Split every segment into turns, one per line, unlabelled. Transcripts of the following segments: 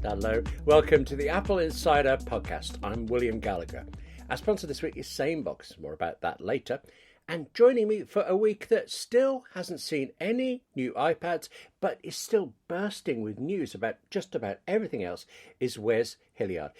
Hello, welcome to the Apple Insider Podcast. I'm William Gallagher. Our sponsor this week is Sanebox. More about that later. And joining me for a week that still hasn't seen any new iPads, but is still bursting with news about just about everything else, is Wes Hilliard.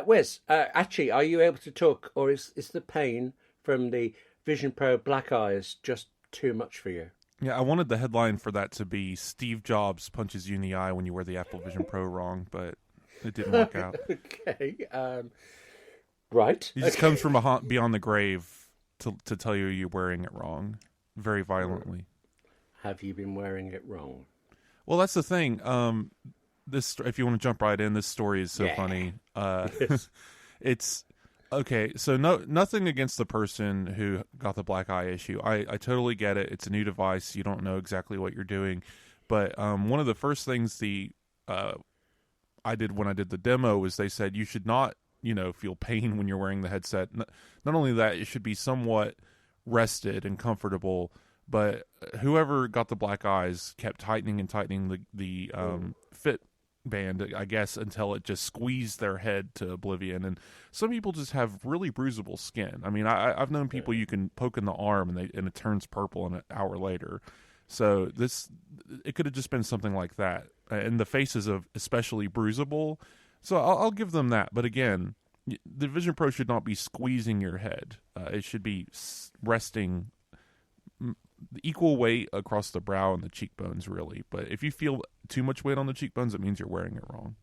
Wes, actually, are you able to talk, or is the pain from the Vision Pro Black Eyes just too much for you?
Yeah, I wanted the headline for that to be Steve Jobs punches you in the eye when you wear the Apple Vision Pro wrong, but it didn't work out.
Okay, right.
He just comes from beyond the grave to tell you you're wearing it wrong, very violently.
Have you been wearing it wrong?
Well, that's the thing. This, if you want to jump right in, this story is so funny.
Yes.
It's okay. So nothing against the person who got the black eye issue. I totally get it. It's a new device. You don't know exactly what you're doing. But one of the first things I did when I did the demo was they said you should not, feel pain when you're wearing the headset. Not only that, it should be somewhat rested and comfortable. But whoever got the black eyes kept tightening and tightening the fit band, I guess, until it just squeezed their head to oblivion. And some people just have really bruisable skin. I mean, I've known people you can poke in the arm and it turns purple an hour later. So it could have just been something like that. And the face is especially bruisable. So I'll give them that. But again, the Vision Pro should not be squeezing your head. It should be resting equal weight across the brow and the cheekbones, really. But if you feel too much weight on the cheekbones, it means you're wearing it wrong.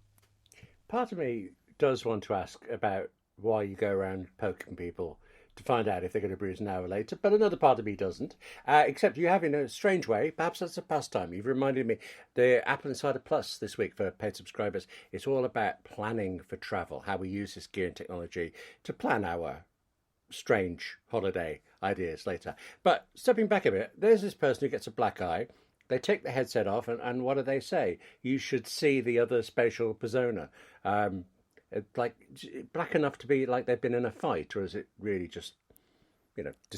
Part
of me does want to ask about why you go around poking people to find out if they're going to bruise an hour later, but another part of me doesn't. Except you have, in a strange way, perhaps that's a pastime. You've reminded me, the Apple Insider Plus this week for paid subscribers, it's all about planning for travel, how we use this gear and technology to plan our strange holiday ideas later. But stepping back a bit, there's this person who gets a black eye. They take the headset off, and what do they say? You should see the other spatial persona. Like black enough to be like they've been in a fight, or is it really just,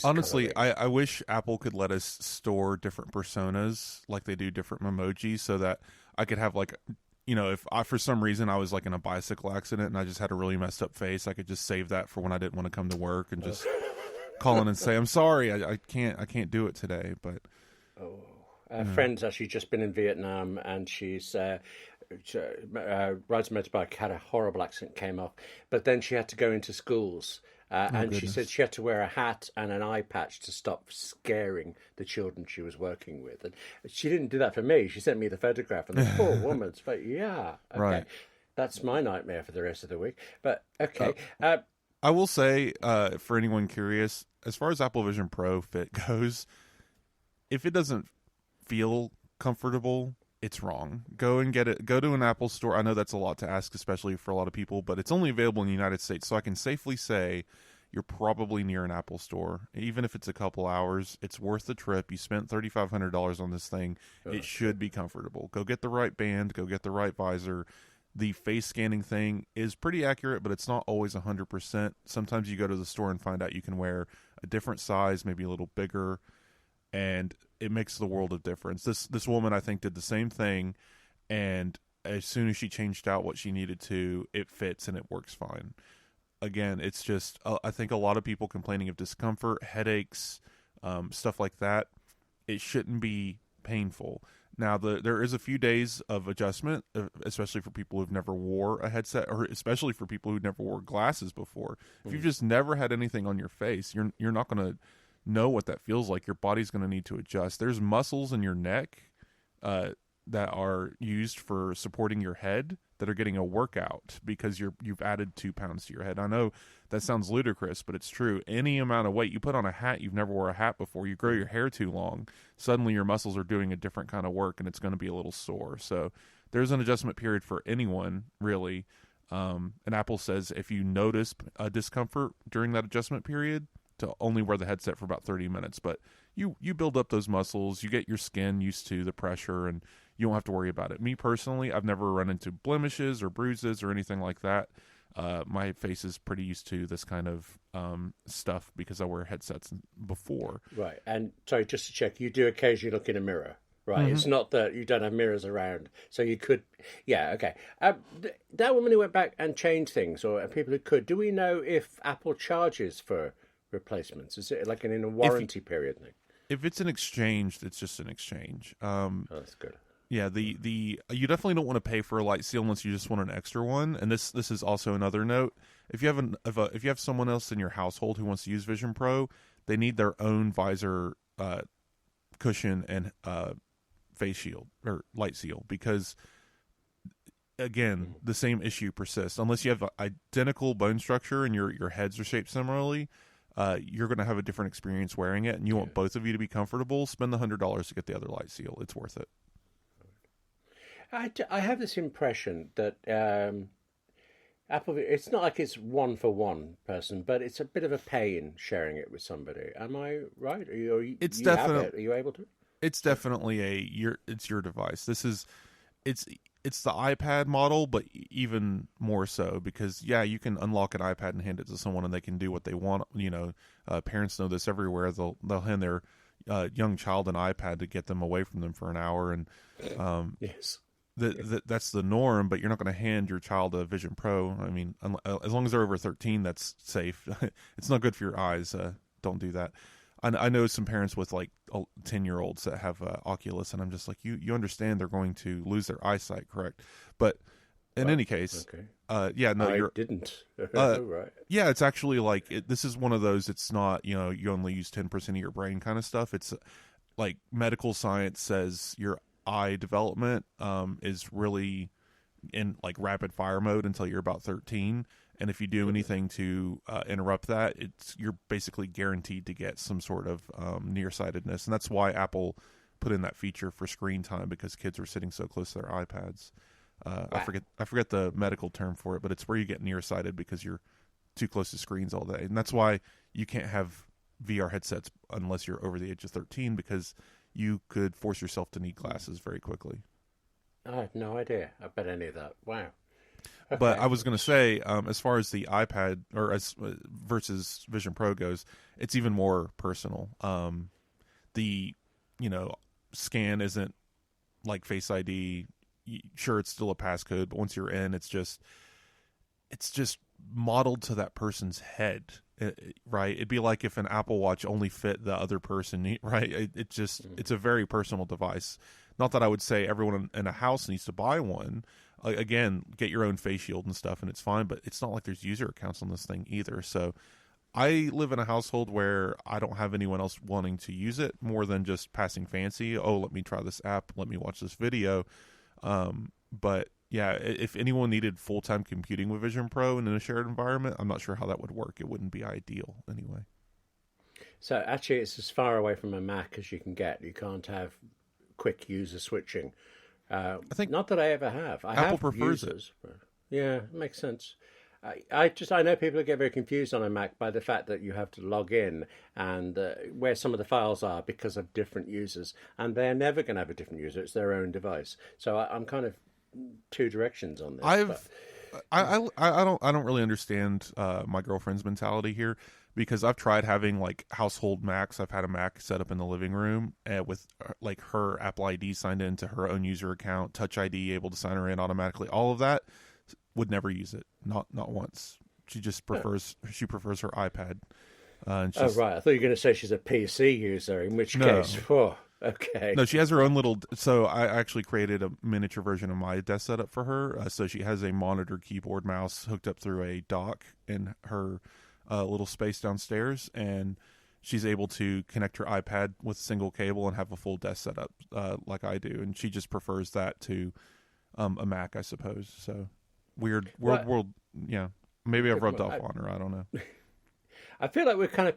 Honestly, I wish Apple could let us store different personas like they do different emojis, so that I could have if for some reason I was like in a bicycle accident and I just had a really messed up face, I could just save that for when I didn't want to come to work and just call in and say, I'm sorry, I can't do it today. But
a friend's actually just been in Vietnam, and she's rides a motorbike, had a horrible accident, came off, but then she had to go into schools, and she said she had to wear a hat and an eye patch to stop scaring the children she was working with. And she didn't do that for me. She sent me the photograph, and the poor woman's face. Yeah, okay.
Right.
That's my nightmare for the rest of the week. But okay.
I will say, for anyone curious, as far as Apple Vision Pro fit goes, if it doesn't feel comfortable, it's wrong. Go and get it. Go to an Apple store. I know that's a lot to ask, especially for a lot of people, but it's only available in the United States. So I can safely say you're probably near an Apple store. Even if it's a couple hours, it's worth the trip. You spent $3,500 on this thing. It should be comfortable. Go get the right band. Go get the right visor. The face scanning thing is pretty accurate, but it's not always 100%. Sometimes you go to the store and find out you can wear a different size, maybe a little bigger, and it makes the world of difference. This woman, I think, did the same thing, and as soon as she changed out what she needed to, it fits and it works fine. Again, it's just, I think a lot of people complaining of discomfort, headaches, stuff like that. It shouldn't be painful. Now, there is a few days of adjustment, especially for people who've never wore a headset, or especially for people who never wore glasses before. If you've just never had anything on your face, you're not going to know what that feels like. Your body's going to need to adjust. There's muscles in your neck that are used for supporting your head that are getting a workout because you've added 2 pounds to your head. I know that sounds ludicrous, but it's true. Any amount of weight you put on a hat, you've never wore a hat before, you grow your hair too long, suddenly your muscles are doing a different kind of work, and it's going to be a little sore. So there's an adjustment period for anyone, really. And Apple says if you notice a discomfort during that adjustment period, to only wear the headset for about 30 minutes. But you build up those muscles, you get your skin used to the pressure, and you don't have to worry about it. Me personally, I've never run into blemishes or bruises or anything like that. My face is pretty used to this kind of stuff because I wear headsets before.
Right. And sorry, just to check, you do occasionally look in a mirror? Right, it's not that you don't have mirrors around, so you could. Yeah, okay. That woman who went back and changed things, or people who could. Do we know if Apple charges for replacements? Is it like in a warranty period thing?
If it's an exchange, it's just an exchange.
Oh, that's good.
Yeah, the you definitely don't want to pay for a light seal unless you just want an extra one. And this is also another note. If you have if you have someone else in your household who wants to use Vision Pro, they need their own visor cushion and face shield or light seal, because again, the same issue persists. Unless you have identical bone structure and your heads are shaped similarly, you're going to have a different experience wearing it, and you want both of you to be comfortable. Spend the $100 to get the other light seal. It's worth it.
I have this impression that Apple, it's not like it's one for one person, but it's a bit of a pain sharing it with somebody. Am I right?
It's definitely.
Are you able to?
It's definitely it's your device. It's the iPad model, but even more so, because you can unlock an iPad and hand it to someone and they can do what they want. Parents know this everywhere. They'll hand their young child an iPad to get them away from them for an hour, and
yes.
That's the norm. But you're not going to hand your child a Vision Pro. I mean, as long as they're over 13, that's safe. It's not good for your eyes. Don't do that. I know some parents with like 10-year-olds that have Oculus, and I'm just like, you understand they're going to lose their eyesight, correct? But in any case,
okay.
I
didn't. Right.
Yeah, it's actually like this is one of those. It's not you only use 10% of your brain kind of stuff. It's like medical science says your eye development is really in like rapid fire mode until you're about 13. And if you do anything to interrupt that, you're basically guaranteed to get some sort of nearsightedness. And that's why Apple put in that feature for screen time, because kids are sitting so close to their iPads. Wow. I forget the medical term for it, but it's where you get nearsighted because you're too close to screens all day. And that's why you can't have VR headsets unless you're over the age of 13, because you could force yourself to need glasses very quickly.
I had no idea about any of that. Wow. Okay.
But I was going to say, as far as the iPad versus Vision Pro goes, it's even more personal. The scan isn't like Face ID. Sure, it's still a passcode, but once you're in, it's just modeled to that person's head, right? It'd be like if an Apple Watch only fit the other person, right? It's a very personal device. Not that I would say everyone in a house needs to buy one. Again, get your own face shield and stuff, and it's fine, but it's not like there's user accounts on this thing either. So I live in a household where I don't have anyone else wanting to use it more than just passing fancy. Oh, let me try this app. Let me watch this video. But yeah, if anyone needed full-time computing with Vision Pro in a shared environment, I'm not sure how that would work. It wouldn't be ideal anyway.
So actually, it's as far away from a Mac as you can get. You can't have quick user switching. I think not that I ever have.
Apple prefers users,
it. Yeah, it makes sense. I know people get very confused on a Mac by the fact that you have to log in and where some of the files are because of different users, and they're never going to have a different user. It's their own device. So I'm kind of two directions on this.
I don't really understand my girlfriend's mentality here, because I've tried having like household Macs. I've had a Mac set up in the living room with like her Apple ID signed into her own user account, Touch ID able to sign her in automatically. All of that, would never use it. Not once. She just prefers her iPad.
And right. I thought you were going to say she's a PC user, in which case, okay.
No, she has her own little. So I actually created a miniature version of my desk setup for her. So she has a monitor, keyboard, mouse hooked up through a dock in her little space downstairs, and she's able to connect her iPad with a single cable and have a full desk setup like I do. And she just prefers that to a Mac, I suppose. So weird world. Yeah, maybe I've rubbed off on her. I don't know.
I feel like we're kind of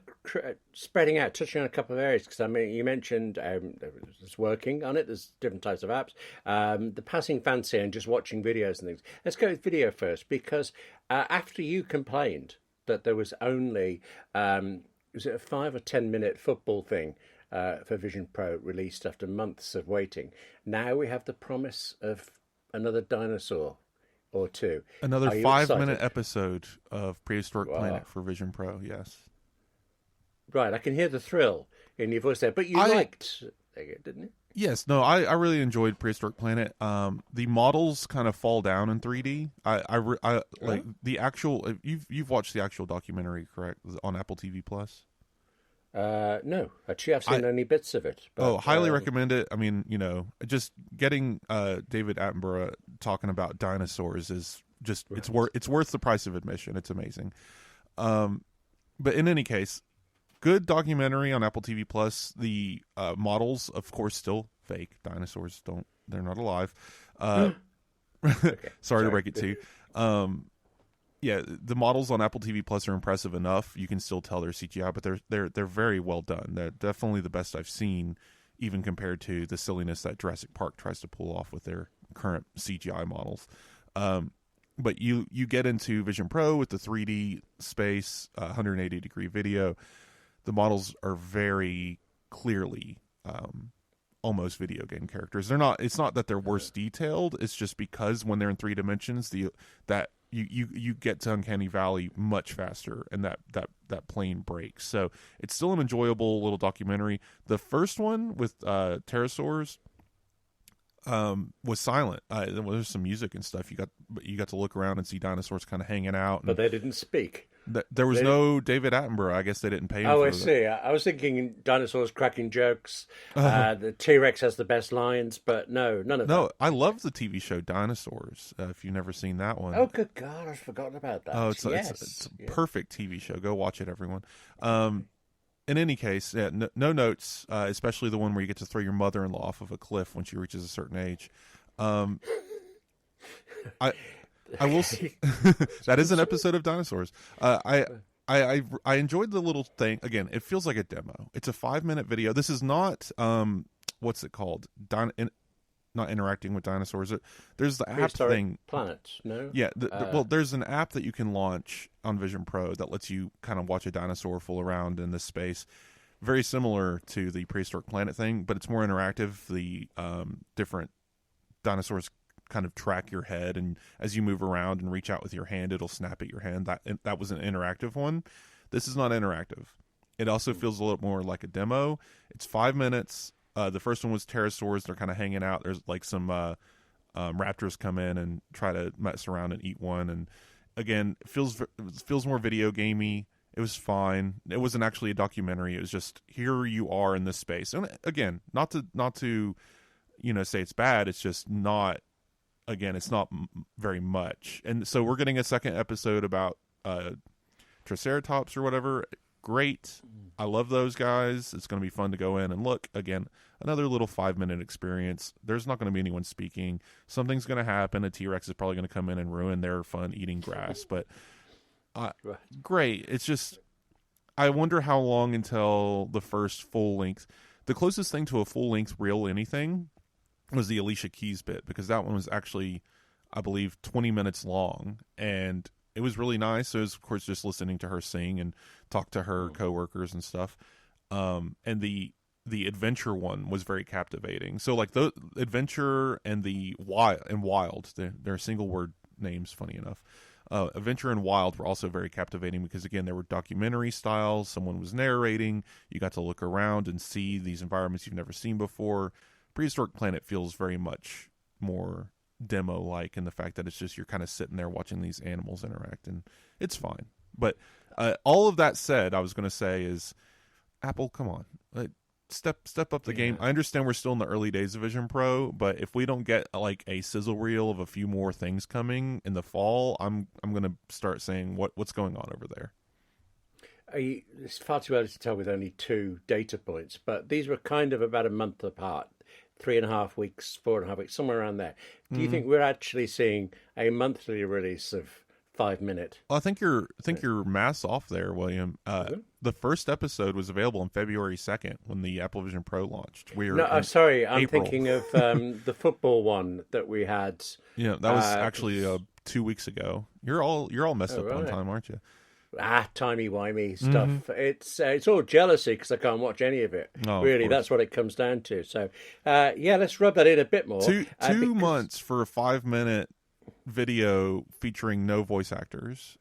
spreading out, touching on a couple of areas, because I mean, you mentioned it's working on it. There's different types of apps. The passing fancy and just watching videos and things. Let's go with video first, because after you complained that there was only was it a 5 or 10 minute football thing for Vision Pro released after months of waiting. Now we have the promise of another dinosaur or two.
Another 5-minute episode of Prehistoric Planet for Vision Pro, yes.
Right, I can hear the thrill in your voice there. But you liked didn't it?
Yes, no, I really enjoyed Prehistoric Planet. The models kind of fall down in 3D. I like the actual. You've watched the actual documentary, correct, on Apple TV Plus?
No, actually, I've seen only bits of it. But,
highly recommend it. I mean, just getting David Attenborough talking about dinosaurs is just it's worth the price of admission. It's amazing. But in any case, good documentary on Apple TV Plus. The models, of course, still fake. Dinosaurs they're not alive. Sorry to break it to you. Yeah, the models on Apple TV Plus are impressive enough. You can still tell they're CGI, but they're very well done. They're definitely the best I've seen, even compared to the silliness that Jurassic Park tries to pull off with their current CGI models. But you get into Vision Pro with the 3D space, 180-degree video. The models are very clearly almost video game characters. They're not. It's not that they're worse detailed. It's just because when they're in 3 dimensions, that you get to Uncanny Valley much faster, and that plane breaks. So it's still an enjoyable little documentary. The first one with pterosaurs was silent. There's some music and stuff. You got to look around and see dinosaurs kind of hanging out,
but they didn't speak.
There was no David Attenborough. I guess they didn't pay him.
Oh, I see. I was thinking dinosaurs cracking jokes. The T-Rex has the best lines, but no, none of that.
No, I love the TV show Dinosaurs. If you've never seen that one.
Oh, good God, I've forgotten about that.
Oh, it's a perfect TV show. Go watch it, everyone. In any case, no notes, especially the one where you get to throw your mother-in-law off of a cliff when she reaches a certain age. I will. That is an episode of Dinosaurs. I enjoyed the little thing. Again, it feels like a demo. It's a 5-minute video. This is not what's it called? Not interacting with dinosaurs. There's the app thing.
Planets, no.
Yeah. Well, there's an app that you can launch on Vision Pro that lets you kind of watch a dinosaur fool around in this space. Very similar to the Prehistoric Planet thing, but it's more interactive. The different dinosaurs kind of track your head, and as you move around and reach out with your hand, it'll snap at your hand. That was an interactive one. This is not interactive. It also feels a little more like a demo. It's 5 minutes. The first one was pterosaurs. They're kind of hanging out. There's like some raptors come in and try to mess around and eat one. And again, it feels more video gamey. It was fine. It wasn't actually a documentary. It was just, here you are in this space. And again, not to say it's bad. It's just not. Again, it's not very much. And so we're getting a second episode about Triceratops or whatever. Great. I love those guys. It's going to be fun to go in and look. Again, another little 5-minute experience. There's not going to be anyone speaking. Something's going to happen. A T-Rex is probably going to come in and ruin their fun eating grass. But great. It's just, I wonder how long until the first full-length. The closest thing to a full-length real anything was the Alicia Keys bit, because that one was actually, I believe, 20 minutes long, and it was really nice. It was, of course, just listening to her sing and talk to her coworkers and stuff. And the adventure one was very captivating. So like the adventure and the wild, they're single word names, funny enough. Adventure and Wild were also very captivating because, again, they were documentary styles. Someone was narrating. You got to look around and see these environments you've never seen before. Prehistoric Planet feels very much more demo-like in the fact that it's just you're kind of sitting there watching these animals interact, and it's fine. But all of that said, I was going to say is, Apple, come on. Step up the game. I understand we're still in the early days of Vision Pro, but if we don't get like a sizzle reel of a few more things coming in the fall, I'm going to start saying what's going on over there.
It's far too early to tell with only 2 data points, but these were kind of about a month apart. 3.5 weeks, 4.5 weeks, somewhere around there. Do you think we're actually seeing a monthly release of 5-minute?
Well, I think you're math's off there, William. The first episode was available on February 2nd when the Apple Vision Pro launched.
Sorry, I'm
April.
thinking of the football one that we had.
Yeah, that was actually 2 weeks ago. You're all messed up on time, aren't you?
Timey-wimey stuff. It's all jealousy because I can't watch any of it. Really, that's what it comes down to. So, let's rub that in a bit more.
Two months for a 5-minute video featuring no voice actors.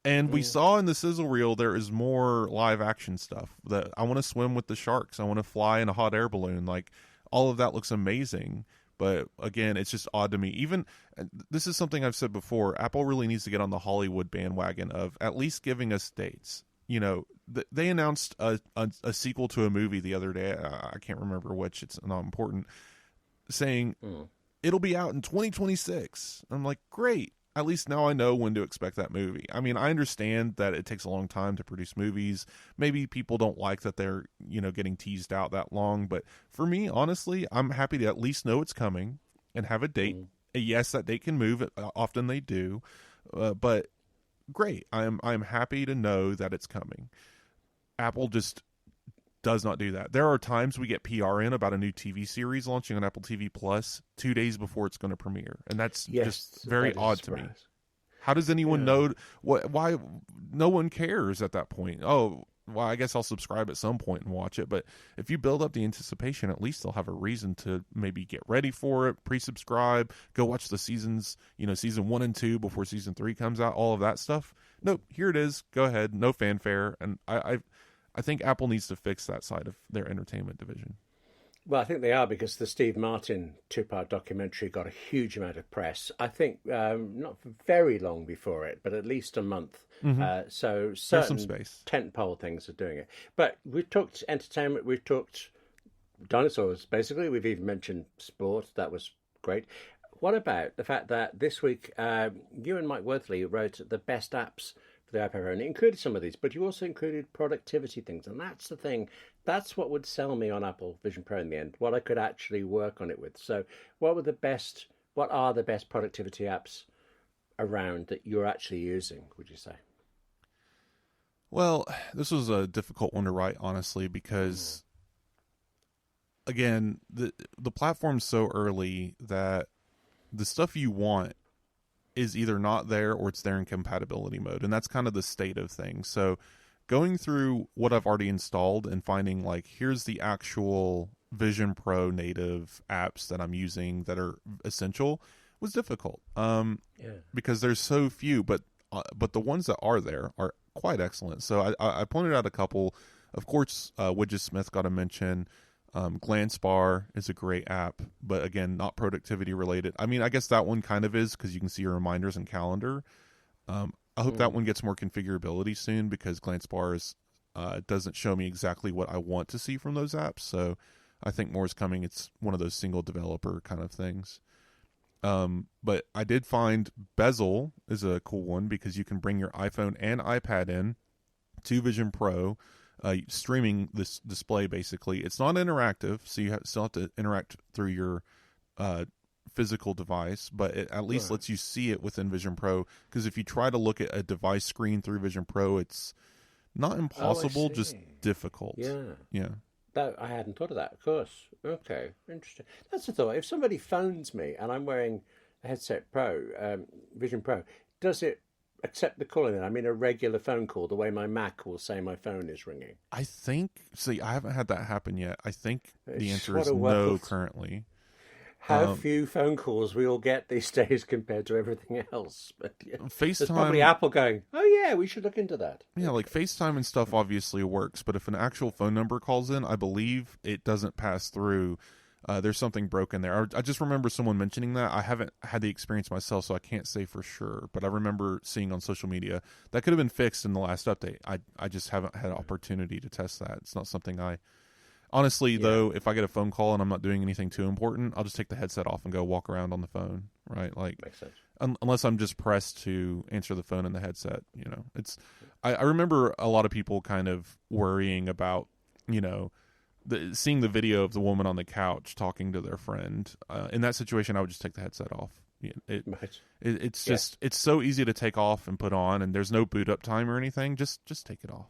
And we saw in the sizzle reel there is more live action stuff. That I want to swim with the sharks. I want to fly in a hot air balloon. Like, all of that looks amazing. But again, it's just odd to me. Even this is something I've said before. Apple really needs to get on the Hollywood bandwagon of at least giving us dates. You know, they announced a sequel to a movie the other day. I can't remember which. It's not important. Saying it'll be out in 2026. I'm like, great. At least now I know when to expect that movie. I mean, I understand that it takes a long time to produce movies. Maybe people don't like that they're, getting teased out that long. But for me, honestly, I'm happy to at least know it's coming and have a date. Yes, that date can move. Often they do. But great. I'm happy to know that it's coming. Apple just does not do that. There are times we get PR in about a new TV series launching on Apple TV Plus 2 days before it's going to premiere, and that's just very odd to me. How does anyone know why no one cares at that point? Oh, well, I guess I'll subscribe at some point and watch it. But if you build up the anticipation, at least they'll have a reason to maybe get ready for it, pre-subscribe, go watch the seasons, season 1 and 2 before season 3 comes out, all of that stuff. Nope, here it is. Go ahead, no fanfare, and I think Apple needs to fix that side of their entertainment division.
Well, I think they are, because the Steve Martin 2-part documentary got a huge amount of press. I think not very long before it, but at least a month. So certain tentpole things are doing it. But we've talked entertainment, we've talked dinosaurs, basically. We've even mentioned sport. That was great. What about the fact that this week you and Mike Worthley wrote the best apps the iPad Pro, and it included some of these, but you also included productivity things, and that's the thing. That's what would sell me on Apple Vision Pro in the end, what I could actually work on it with. So what are the best productivity apps around that you're actually using, would you say?
Well, this was a difficult one to write, honestly, because again, the platform's so early that the stuff you want is either not there or it's there in compatibility mode. And that's kind of the state of things. So going through what I've already installed and finding like, here's the actual Vision Pro native apps that I'm using that are essential was difficult. Because there's so few, but the ones that are there are quite excellent. So I pointed out a couple. Of course, Widget Smith got a mention. Glance Bar is a great app, but again, not productivity related. I mean, I guess that one kind of is, because you can see your reminders and calendar. I hope that one gets more configurability soon, because Glance Bar doesn't show me exactly what I want to see from those apps. So I think more is coming. It's one of those single developer kind of things. But I did find Bezel is a cool one, because you can bring your iPhone and iPad in to Vision Pro, streaming this display. Basically, it's not interactive, so you still have to interact through your physical device, but it at least lets you see it within Vision Pro. Because if you try to look at a device screen through Vision Pro, it's not impossible, just difficult. Yeah.
That, I hadn't thought of that. Of course. Okay, interesting. That's the thought. If somebody phones me and I'm wearing a headset Pro, Vision Pro, does it accept the call in it? I mean, a regular phone call, the way my Mac will say my phone is ringing.
I think, I haven't had that happen yet. I think the answer is no currently.
How few phone calls we all get these days compared to everything else. But yeah,
FaceTime,
there's probably Apple going, oh yeah, we should look into that.
Yeah, like FaceTime and stuff obviously works, but if an actual phone number calls in, I believe it doesn't pass through. There's something broken there. I just remember someone mentioning that. I haven't had the experience myself, so I can't say for sure. But I remember seeing on social media that could have been fixed in the last update. I just haven't had an opportunity to test that. It's not something I... Honestly, though, if I get a phone call and I'm not doing anything too important, I'll just take the headset off and go walk around on the phone, right? Like,
makes sense.
Unless I'm just pressed to answer the phone in the headset, It's. I remember a lot of people kind of worrying about, seeing the video of the woman on the couch talking to their friend. In that situation, I would just take the headset off. It's just it's so easy to take off and put on, and there's no boot up time or anything. Just take it off.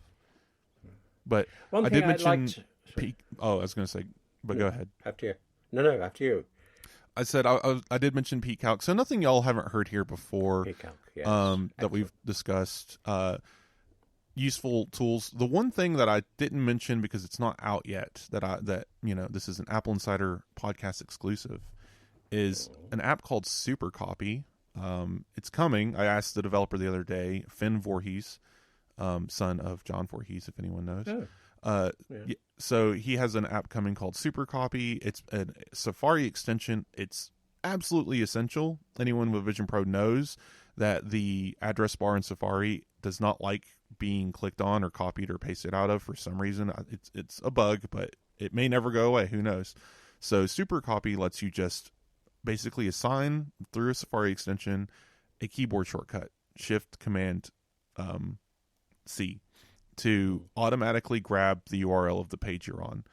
But
one thing I did mention
peak. Oh, I was going to say, but go ahead.
After you. No, after you.
I said I did mention Peak Calc. So nothing y'all haven't heard here before.
Peak Calc, yes.
That we've discussed. Useful tools. The one thing that I didn't mention because it's not out yet that this is an Apple Insider Podcast exclusive is an app called Super Copy. It's coming. I asked the developer the other day, Finn Voorhees, son of John Voorhees, if anyone knows.
Oh. Yeah.
So he has an app coming called Super Copy. It's a Safari extension. It's absolutely essential. Anyone with Vision Pro knows that the address bar in Safari does not like being clicked on or copied or pasted out of for some reason. It's a bug, but it may never go away. Who knows? So Super Copy lets you just basically assign through a Safari extension a keyboard shortcut, Shift Command C, to automatically grab the URL of the page you're on.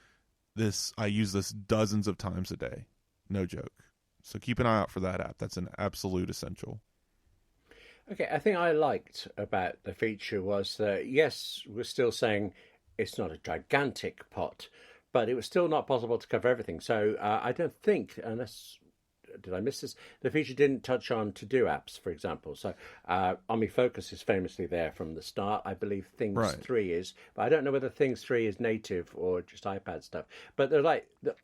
I use this dozens of times a day. No joke. So keep an eye out for that app. That's an absolute essential.
Okay, I think I liked about the feature was that, yes, we're still saying it's not a gigantic pot, but it was still not possible to cover everything. So I don't think, unless, did I miss this? The feature didn't touch on to-do apps, for example. So OmniFocus is famously there from the start. I believe Things 3 is, but I don't know whether Things 3 is native or just iPad stuff. But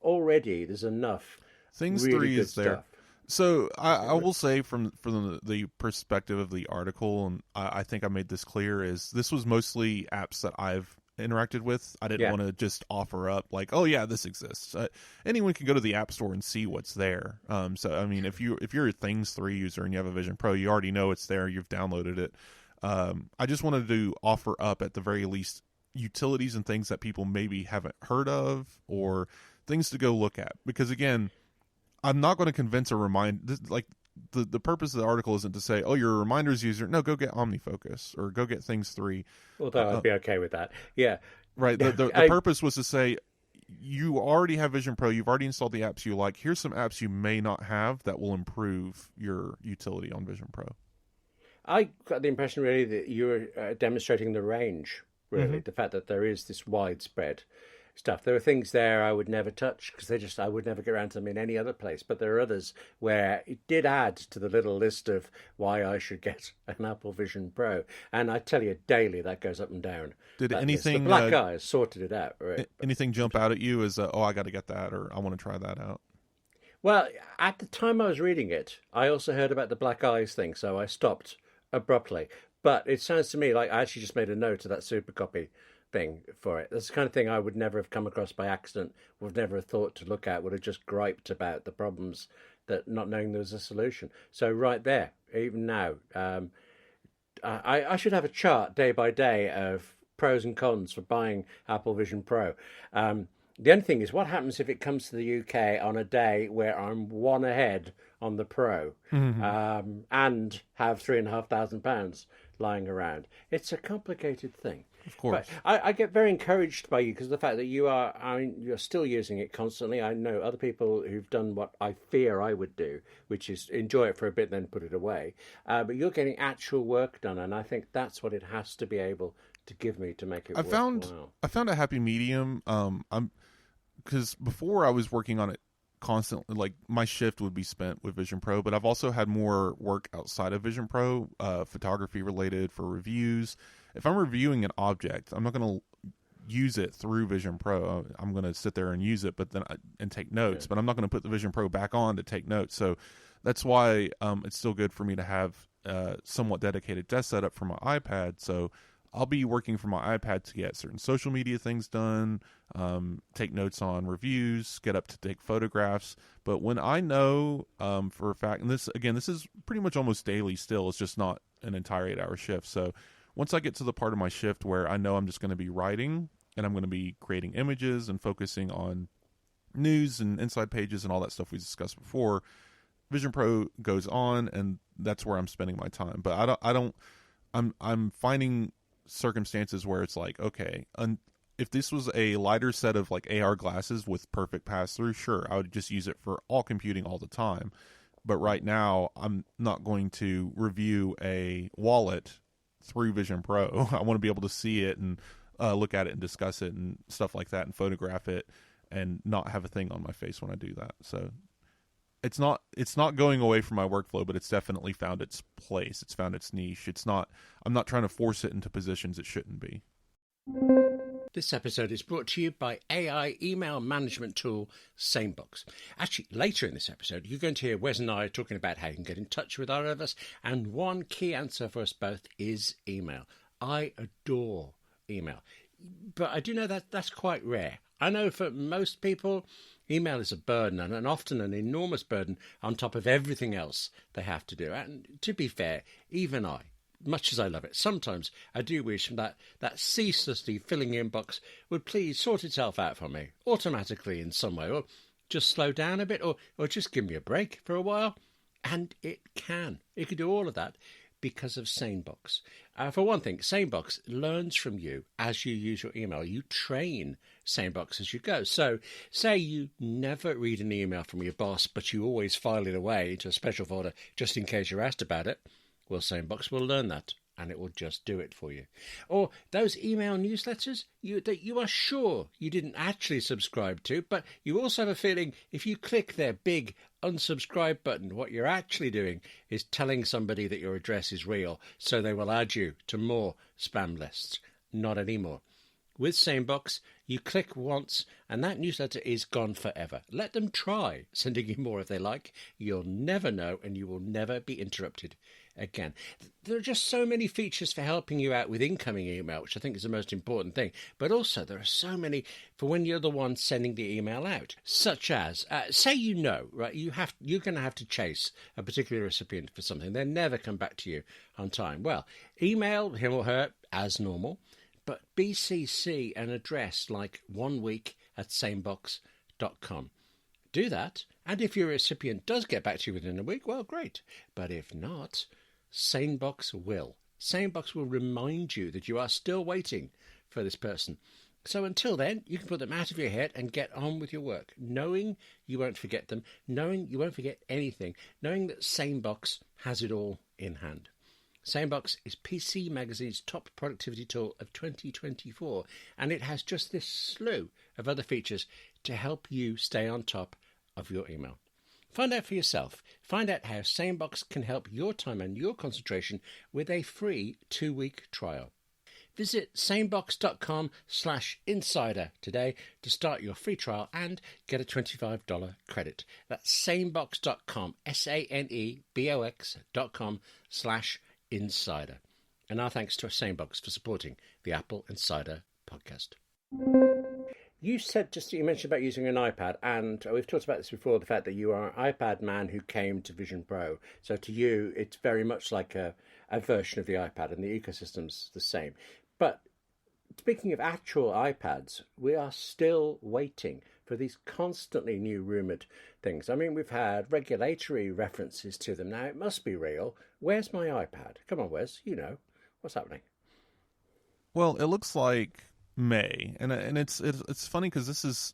already there's enough
Things
really
3
good
is there.
stuff.
So I will say from the perspective of the article, and I think I made this clear, is this was mostly apps that I've interacted with. I didn't want to just offer up like, oh yeah, this exists. Anyone can go to the App Store and see what's there. So I mean, if you're a Things 3 user and you have a Vision Pro, you already know it's there. You've downloaded it. I just wanted to offer up at the very least utilities and things that people maybe haven't heard of or things to go look at, because again, I'm not going to convince or remind, like the purpose of the article isn't to say, oh, you're a reminders user. No, go get OmniFocus or go get Things 3.
Although I'd be okay with that. Yeah.
Right. The purpose was to say, you already have Vision Pro. You've already installed the apps you like. Here's some apps you may not have that will improve your utility on Vision Pro.
I got the impression really that you were demonstrating the range, really, the fact that there is this widespread stuff. There are things there I would never touch because I would never get around to them in any other place. But there are others where it did add to the little list of why I should get an Apple Vision Pro. And I tell you, daily that goes up and down.
Did anything
the black eyes sorted it out? Right?
Anything jump out at you as I got to get that, or I want to try that out?
Well, at the time I was reading it, I also heard about the black eyes thing, so I stopped abruptly. But it sounds to me like I actually just made a note of that super copy thing for it. That's the kind of thing I would never have come across by accident, would never have thought to look at, would have just griped about the problems, that not knowing there was a solution. So right there, even now, I should have a chart day by day of pros and cons for buying Apple Vision Pro. The only thing is, what happens if it comes to the UK on a day where I'm one ahead on the Pro and have £3,500 lying around? It's a complicated thing.
Of course.
But I get very encouraged by you because of the fact that you're still using it constantly. I know other people who've done what I fear I would do, which is enjoy it for a bit, then put it away. But you're getting actual work done, and I think that's what it has to be able to give me to make it worthwhile.
I found a happy medium. Because before I was working on it constantly, like my shift would be spent with Vision Pro, but I've also had more work outside of Vision Pro, photography related for reviews. If I'm reviewing an object, I'm not going to use it through Vision Pro. I'm going to sit there and use it, and take notes, but I'm not going to put the Vision Pro back on to take notes. So that's why it's still good for me to have somewhat dedicated desk setup for my iPad. So I'll be working from my iPad to get certain social media things done, take notes on reviews, get up-to-date photographs. But when I know for a fact, and this is pretty much almost daily still, it's just not an entire 8-hour shift. So once I get to the part of my shift where I know I'm just going to be writing and I'm going to be creating images and focusing on news and inside pages and all that stuff we discussed before, Vision Pro goes on, and that's where I'm spending my time. But I'm finding circumstances where it's like, okay, if this was a lighter set of like AR glasses with perfect pass-through, sure, I would just use it for all computing all the time. But right now, I'm not going to review a wallet through Vision Pro. I want to be able to see it and look at it and discuss it and stuff like that and photograph it and not have a thing on my face when I do that. So it's not going away from my workflow, but it's definitely found its place. It's found its niche. I'm not trying to force it into positions it shouldn't be.
This episode is brought to you by AI email management tool SaneBox. Actually, later in this episode, you're going to hear Wes and I talking about how you can get in touch with either of us, and one key answer for us both is email. I adore email, but I do know that that's quite rare. I know for most people, email is a burden, and often an enormous burden on top of everything else they have to do. And to be fair, even I, much as I love it, sometimes I do wish that ceaselessly filling inbox would please sort itself out for me automatically in some way, or just slow down a bit, or just give me a break for a while. And it can do all of that because of SaneBox. For one thing, SaneBox learns from you as you use your email. You train SaneBox as you go. So say you never read an email from your boss, but you always file it away into a special folder just in case you're asked about it. Well, SaneBox will learn that, and it will just do it for you. Or those email newsletters that you are sure you didn't actually subscribe to, but you also have a feeling if you click their big unsubscribe button, what you're actually doing is telling somebody that your address is real, so they will add you to more spam lists. Not anymore. With SaneBox, you click once and that newsletter is gone forever. Let them try sending you more if they like. You'll never know, and you will never be interrupted again. There are just so many features for helping you out with incoming email, which I think is the most important thing. But also there are so many for when you're the one sending the email out, such as, say right, you're going to have to chase a particular recipient for something. They never come back to you on time. Well, email him or her as normal, but BCC an address like 1 week at sanebox.com. Do that, and if your recipient does get back to you within a week, well, great. But if not, SaneBox will. SaneBox will remind you that you are still waiting for this person. So until then, you can put them out of your head and get on with your work, knowing you won't forget them, knowing you won't forget anything, knowing that SaneBox has it all in hand. SaneBox is PC Magazine's top productivity tool of 2024, and it has just this slew of other features to help you stay on top of your email. Find out for yourself. Find out how SaneBox can help your time and your concentration with a free 2-week trial. Visit sanebox.com/insider today to start your free trial and get a $25 credit. That's sanebox.com, sanebox.com/insider. And our thanks to SaneBox for supporting the Apple Insider Podcast. You mentioned about using an iPad, and we've talked about this before, the fact that you are an iPad man who came to Vision Pro. So to you, it's very much like a version of the iPad, and the ecosystem's the same. But speaking of actual iPads, we are still waiting for these constantly new rumoured things. I mean, we've had regulatory references to them. Now, it must be real. Where's my iPad? Come on, Wes, you know. What's happening?
Well, it looks like May, and it's funny because this has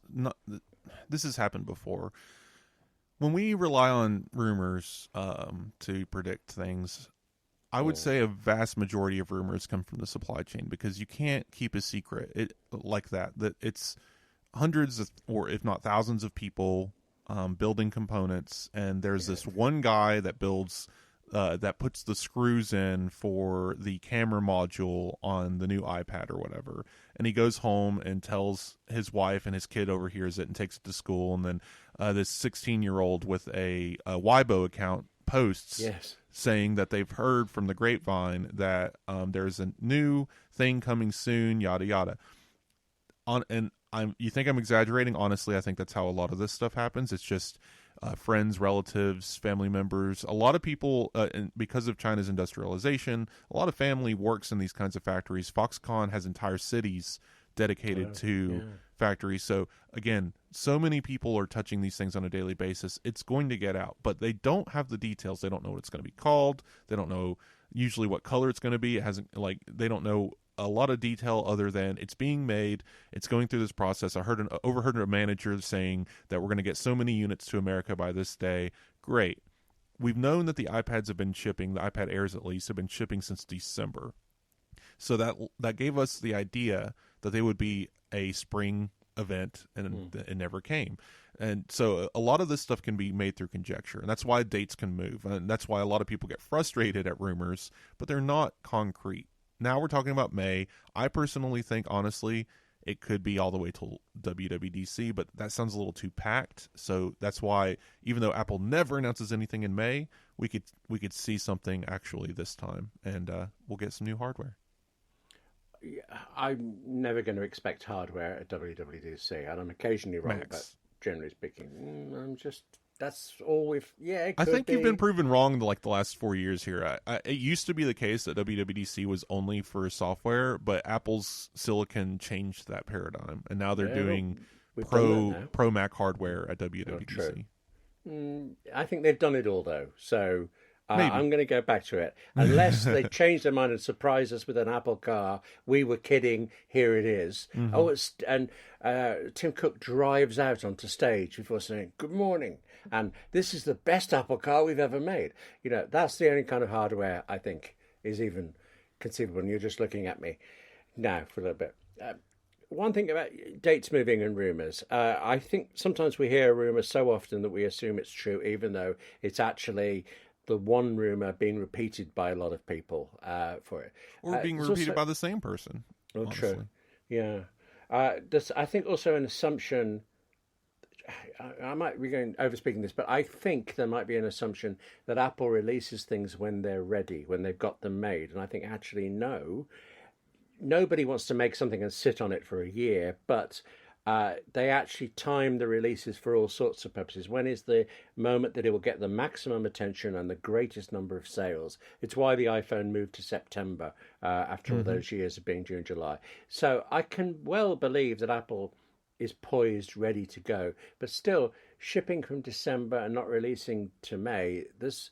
happened before. When we rely on rumors to predict things, I would say a vast majority of rumors come from the supply chain, because you can't keep a secret like that. That it's hundreds of, or if not thousands of people building components, and there's this one guy that builds that puts the screws in for the camera module on the new iPad or whatever, and he goes home and tells his wife, and his kid overhears it and takes it to school, and then this 16-year-old with a Weibo account posts saying that they've heard from the grapevine that there's a new thing coming soon, yada yada. You think I'm exaggerating? Honestly, I think that's how a lot of this stuff happens. It's just friends, relatives, family members. A lot of people, and because of China's industrialization, a lot of family works in these kinds of factories. Foxconn has entire cities dedicated to factories. So again, so many people are touching these things on a daily basis. It's going to get out, but they don't have the details. They don't know what it's going to be called. They don't know usually what color it's going to be. They don't know a lot of detail other than it's being made. It's going through this process. I overheard a manager saying that we're going to get so many units to America by this day. Great. We've known that the iPads have been shipping, the iPad Airs at least, have been shipping since December. So that gave us the idea that they would be a spring event, and it never came. And so a lot of this stuff can be made through conjecture, and that's why dates can move. And that's why a lot of people get frustrated at rumors, but they're not concrete. Now we're talking about May. I personally think, honestly, it could be all the way till WWDC, but that sounds a little too packed. So that's why, even though Apple never announces anything in May, we could see something actually this time, and we'll get some new hardware.
I'm never going to expect hardware at WWDC, and I'm occasionally wrong,
Max.
but generally speaking, that's all we've. Yeah, it
I
could
think
be.
you've been proven wrong the last 4 years here. It used to be the case that WWDC was only for software, but Apple's Silicon changed that paradigm, and now they're doing Pro Mac hardware at WWDC.
I think they've done it all though, so I'm going to go back to it. Unless they change their mind and surprise us with an Apple car, we were kidding. Here it is. And Tim Cook drives out onto stage before saying "Good morning," and this is the best Apple car we've ever made. You know, that's the only kind of hardware I think is even conceivable. And you're just looking at me now for a little bit. One thing about dates moving and rumours, I think sometimes we hear a rumour so often that we assume it's true, even though it's actually the one rumour being repeated by a lot of people for it.
Or being repeated by the same person.
Oh, true. Yeah. I think also an assumption, I might be overspeaking this, but I think there might be an assumption that Apple releases things when they're ready, when they've got them made. And I think actually, no. Nobody wants to make something and sit on it for a year, but they actually time the releases for all sorts of purposes. When is the moment that it will get the maximum attention and the greatest number of sales? It's why the iPhone moved to September after all those years of being June, July. So I can well believe that Apple is poised, ready to go, but still shipping from December and not releasing to May. That's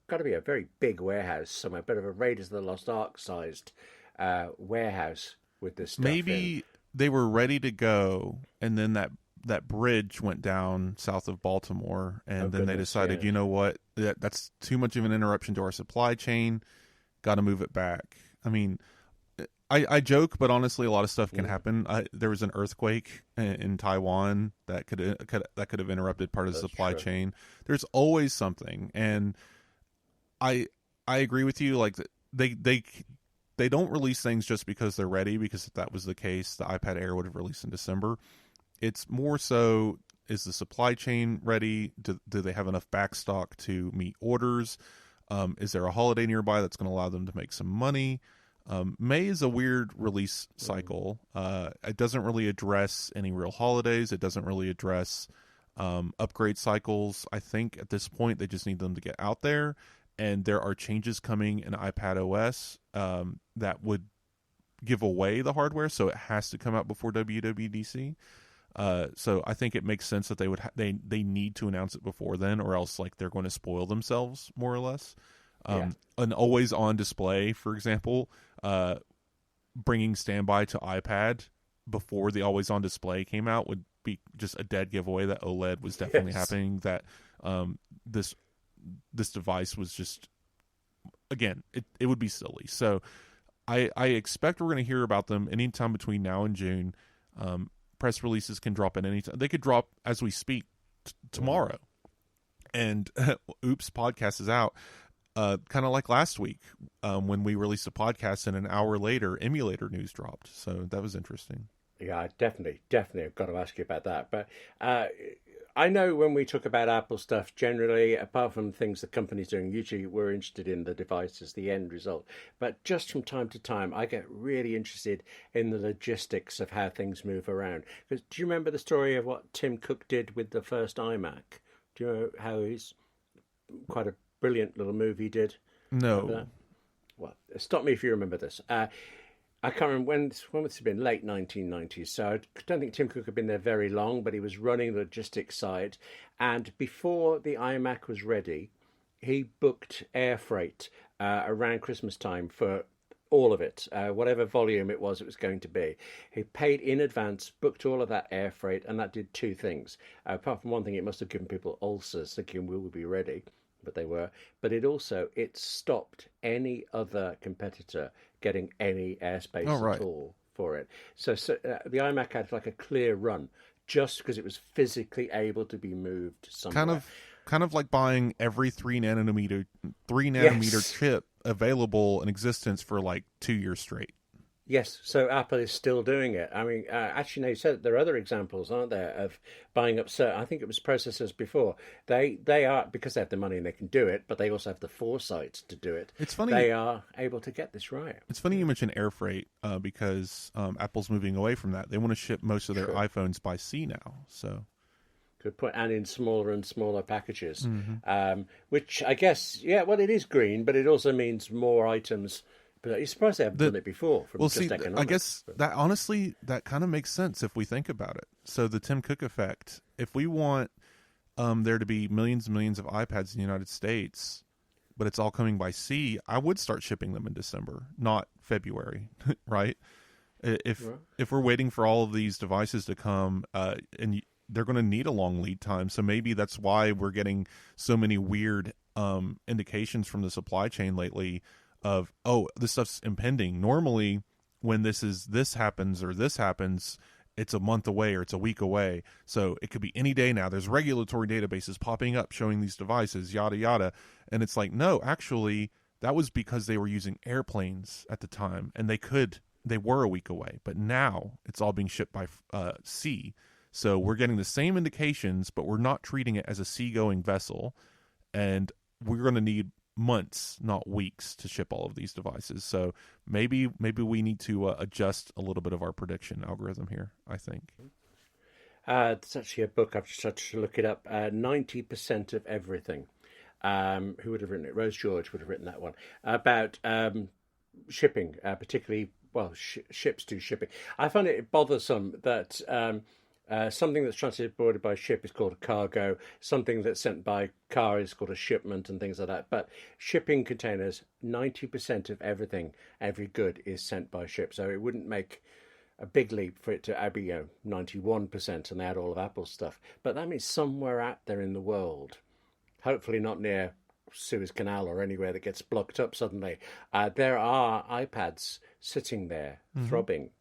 got to be a very big warehouse somewhere, a bit of a Raiders of the Lost Ark sized warehouse with this stuff.
Maybe they were ready to go, and then that bridge went down south of Baltimore, and then they decided, you know what, that's too much of an interruption to our supply chain. Got to move it back. I mean, I joke, but honestly, a lot of stuff can happen. There was an earthquake in Taiwan that could have interrupted part of the supply chain. There's always something, and I agree with you. Like they don't release things just because they're ready, because if that was the case, the iPad Air would have released in December. It's more so, is the supply chain ready? Do they have enough backstock to meet orders? Is there a holiday nearby that's going to allow them to make some money? May is a weird release cycle. It doesn't really address any real holidays. It doesn't really address upgrade cycles. I think at this point, they just need them to get out there. And there are changes coming in iPad OS that would give away the hardware, so it has to come out before WWDC. So I think it makes sense that they need to announce it before then, or else like they're going to spoil themselves more or less. An always-on display, for example, bringing Standby to iPad before the always-on display came out would be just a dead giveaway that OLED was definitely happening. That this device was just, again, it would be silly. So I expect we're going to hear about them anytime between now and June. Press releases can drop at any time. They could drop as we speak tomorrow. And oops, podcast is out. Kind of like last week when we released a podcast and an hour later, Emulator news dropped. So that was interesting.
Yeah, definitely. I've got to ask you about that. But I know when we talk about Apple stuff, generally, apart from things the company's doing, usually we're interested in the device as the end result. But just from time to time, I get really interested in the logistics of how things move around. Because do you remember the story of what Tim Cook did with the first iMac? Do you know how he's quite a brilliant little move he did?
No.
Well, stop me if you remember this. I can't remember when it's been, late 1990s. So I don't think Tim Cook had been there very long, but he was running the logistics side. And before the iMac was ready, he booked air freight around Christmas time for all of it, whatever volume it was going to be. He paid in advance, booked all of that air freight, and that did two things. Apart from one thing, it must have given people ulcers thinking we will be ready, but they were. But it stopped any other competitor getting any airspace at all for it. So the iMac had like a clear run just because it was physically able to be moved somewhere.
Kind of like buying every 3 nanometer chip available in existence for like 2 years straight.
Yes, so Apple is still doing it. I mean, actually, no, you said there are other examples, aren't there, of buying up certain, I think it was processors before. They are, because they have the money and they can do it, but they also have the foresight to do it.
It's funny.
They are able to get this right.
It's funny you mentioned air freight because Apple's moving away from that. They want to ship most of their iPhones by sea now. So
Good point. And in smaller and smaller packages, which I guess, yeah, well, it is green, but it also means more items. But you're surprised they haven't done it before. From just economics.
I guess that honestly, that kind of makes sense if we think about it. So the Tim Cook effect, if we want there to be millions and millions of iPads in the United States, but it's all coming by sea, I would start shipping them in December, not February, right? If we're waiting for all of these devices to come, and they're going to need a long lead time, so maybe that's why we're getting so many weird indications from the supply chain lately of, oh, this stuff's impending. Normally, when this happens or this happens, it's a month away or it's a week away. So it could be any day now. There's regulatory databases popping up showing these devices, yada, yada. And it's like, no, actually, that was because they were using airplanes at the time, and they were a week away. But now it's all being shipped by sea. So we're getting the same indications, but we're not treating it as a seagoing vessel. And we're going to need months, not weeks, to ship all of these devices. So maybe we need to adjust a little bit of our prediction algorithm here, I think.
It's actually a book, I've just had to look it up, 90% of Everything. Who would have written it? Rose George would have written that one, about shipping, particularly, well, ships do shipping. I find it bothersome that something that's transported by ship is called a cargo. Something that's sent by car is called a shipment, and things like that. But shipping containers, 90% of everything, every good, is sent by ship. So it wouldn't make a big leap for it to be 91%, and they had all of Apple's stuff. But that means somewhere out there in the world, hopefully not near Suez Canal or anywhere that gets blocked up suddenly, there are iPads sitting there throbbing.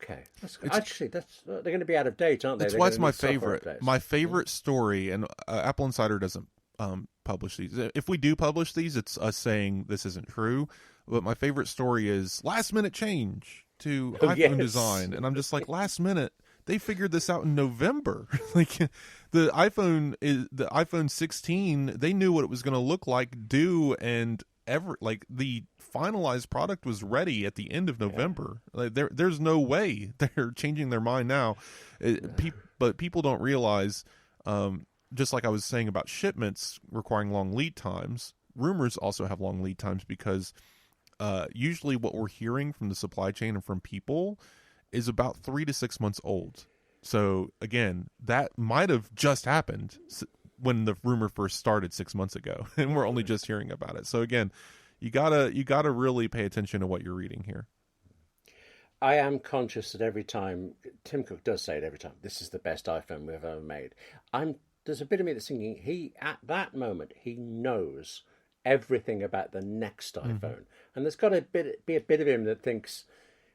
Okay, they're going to be out of date, aren't they?
That's why it's my favorite. My favorite story, and AppleInsider doesn't publish these. If we do publish these, it's us saying this isn't true. But my favorite story is last minute change to iPhone design, and I'm just like, last minute. They figured this out in November. Like the iPhone 16, they knew what it was going to look like, and the finalized product was ready at the end of November. Like there's no way they're changing their mind now. But people don't realize, just like I was saying about shipments requiring long lead times, rumors also have long lead times because usually what we're hearing from the supply chain and from people is about 3 to 6 months old. So again, that might have just happened when the rumor first started 6 months ago, and we're only just hearing about it. So again, you gotta really pay attention to what you're reading here.
I am conscious that every time Tim Cook does say it, every time, this is the best iPhone we've ever made. There's a bit of me that's thinking at that moment he knows everything about the next iPhone, and there's got to be a bit of him that thinks,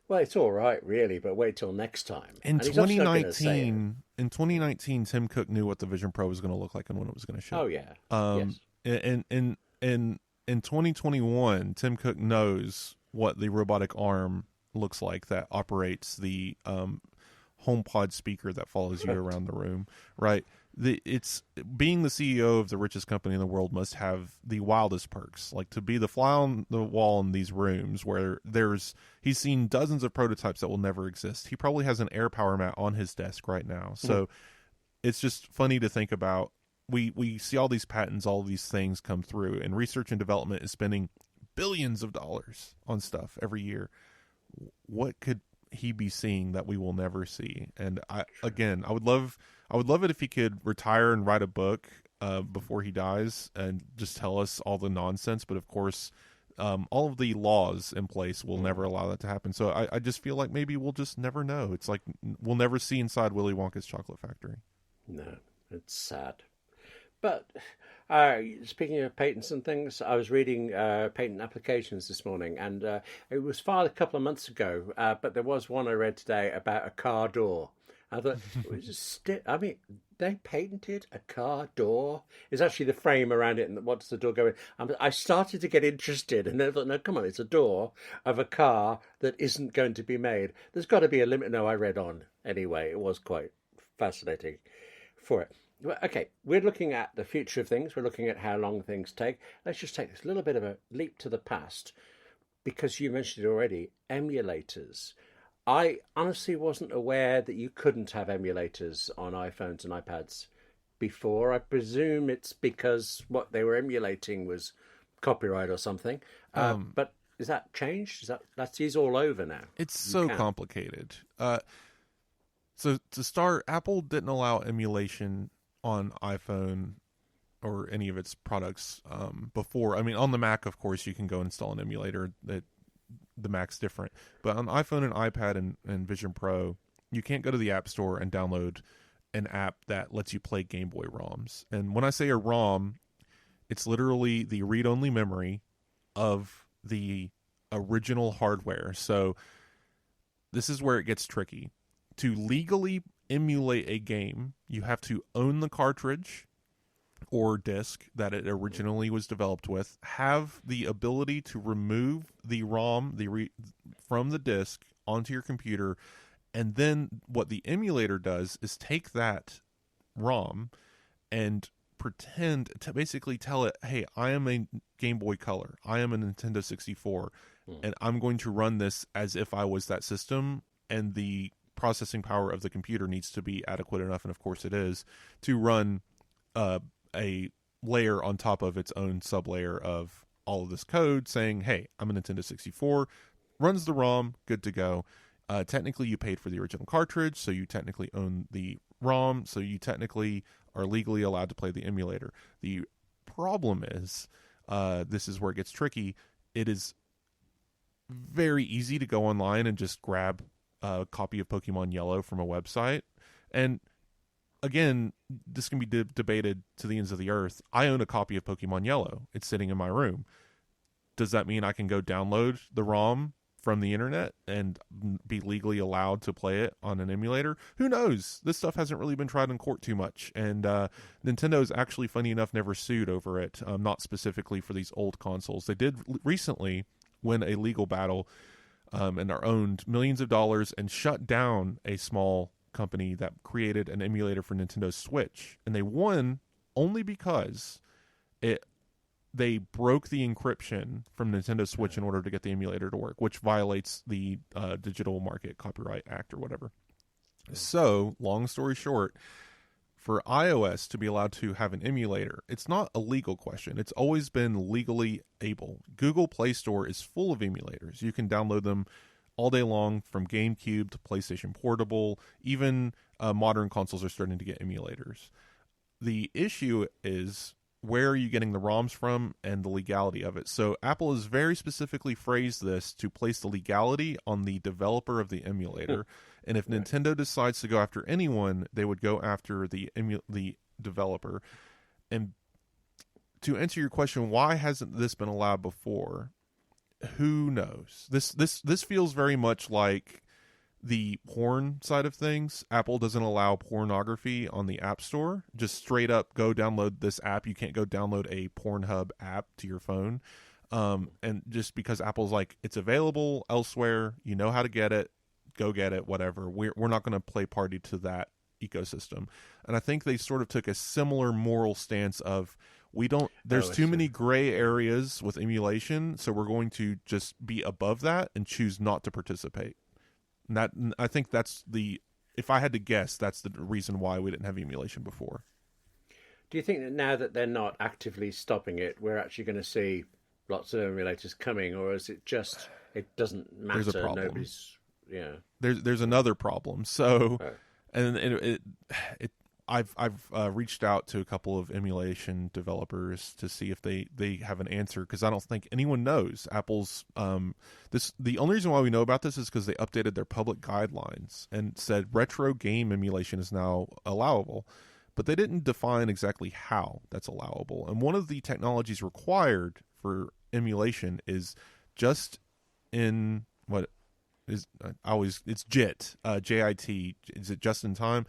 well, it's all right, really, but wait till next time.
In 2019, Tim Cook knew what the Vision Pro was going to look like and when it was going to ship.
Oh yeah.
Yes. In 2021, Tim Cook knows what the robotic arm looks like that operates the HomePod speaker that follows you around the room, right? It's being the CEO of the richest company in the world must have the wildest perks, like to be the fly on the wall in these rooms where he's seen dozens of prototypes that will never exist. He probably has an air power mat on his desk right now. So it's just funny to think about. We see all these patents, all these things come through, and research and development is spending billions of dollars on stuff every year. What could he be seeing that we will never see? And I would love it if he could retire and write a book before he dies and just tell us all the nonsense. But of course, all of the laws in place will never allow that to happen. So I just feel like maybe we'll just never know. It's like we'll never see inside Willy Wonka's chocolate factory.
No, it's sad. But speaking of patents and things, I was reading patent applications this morning, and it was filed a couple of months ago, but there was one I read today about a car door. I thought, it was they painted a car door. It's actually the frame around it, and what's the door going? I started to get interested, and then I thought, no, come on, it's a door of a car that isn't going to be made. There's got to be a limit. No, I read on anyway. It was quite fascinating for it. Well, okay, we're looking at the future of things. We're looking at how long things take. Let's just take this little bit of a leap to the past, because you mentioned it already, emulators. I honestly wasn't aware that you couldn't have emulators on iPhones and iPads before. I presume it's because what they were emulating was copyright or something. But is that changed? That's all over now?
It's so complicated. So to start, Apple didn't allow emulation on iPhone or any of its products before. I mean, on the Mac, of course, you can go install an emulator. The Mac's different. But on iPhone and iPad and Vision Pro, you can't go to the App Store and download an app that lets you play Game Boy ROMs. And when I say a ROM, it's literally the read-only memory of the original hardware. So this is where it gets tricky. To legally emulate a game, you have to own the cartridge or disk that it originally was developed with, have the ability to remove the ROM from the disk onto your computer, and then what the emulator does is take that ROM and pretend to basically tell it, hey, I am a Game Boy Color, I am a Nintendo 64, and I'm going to run this as if I was that system, and the processing power of the computer needs to be adequate enough, and of course it is, to run a layer on top of its own sublayer of all of this code saying, hey, I'm a Nintendo 64, runs the ROM, good to go. Technically, you paid for the original cartridge, so you technically own the ROM, so you technically are legally allowed to play the emulator. The problem is, this is where it gets tricky, it is very easy to go online and just grab a copy of Pokemon Yellow from a website. And again, this can be debated to the ends of the earth. I own a copy of Pokemon Yellow. It's sitting in my room. Does that mean I can go download the ROM from the internet and be legally allowed to play it on an emulator? Who knows? This stuff hasn't really been tried in court too much. And Nintendo is actually, funny enough, never sued over it, not specifically for these old consoles. They did recently win a legal battle and are owned millions of dollars and shut down a small company that created an emulator for Nintendo Switch. And they won only because they broke the encryption from Nintendo Switch in order to get the emulator to work, which violates the Digital Market Copyright Act or whatever. So, long story short, for iOS to be allowed to have an emulator, it's not a legal question. It's always been legally able. Google Play Store is full of emulators. You can download them all day long, from GameCube to PlayStation Portable. Even modern consoles are starting to get emulators. The issue is, where are you getting the ROMs from and the legality of it? So Apple has very specifically phrased this to place the legality on the developer of the emulator. And if Nintendo decides to go after anyone, they would go after the developer. And to answer your question, why hasn't this been allowed before? Who knows? This feels very much like the porn side of things. Apple doesn't allow pornography on the App Store. Just straight up, go download this app. You can't go download a Pornhub app to your phone. And just because Apple's like, it's available elsewhere, you know how to get it, go get it, whatever. We're not going to play party to that ecosystem. And I think they sort of took a similar moral stance of, there's too many gray areas with emulation, so we're going to just be above that and choose not to participate. And I think if I had to guess, that's the reason why we didn't have emulation before.
Do you think that now that they're not actively stopping it, we're actually going to see lots of emulators coming, or is it just, it doesn't matter?
There's a problem.
Nobody's, yeah.
There's another problem. So, and I've reached out to a couple of emulation developers to see if they have an answer, because I don't think anyone knows. Apple's the only reason why we know about this is because they updated their public guidelines and said retro game emulation is now allowable, but they didn't define exactly how that's allowable. And one of the technologies required for emulation is just in what is it's JIT, JIT. Is it just in time?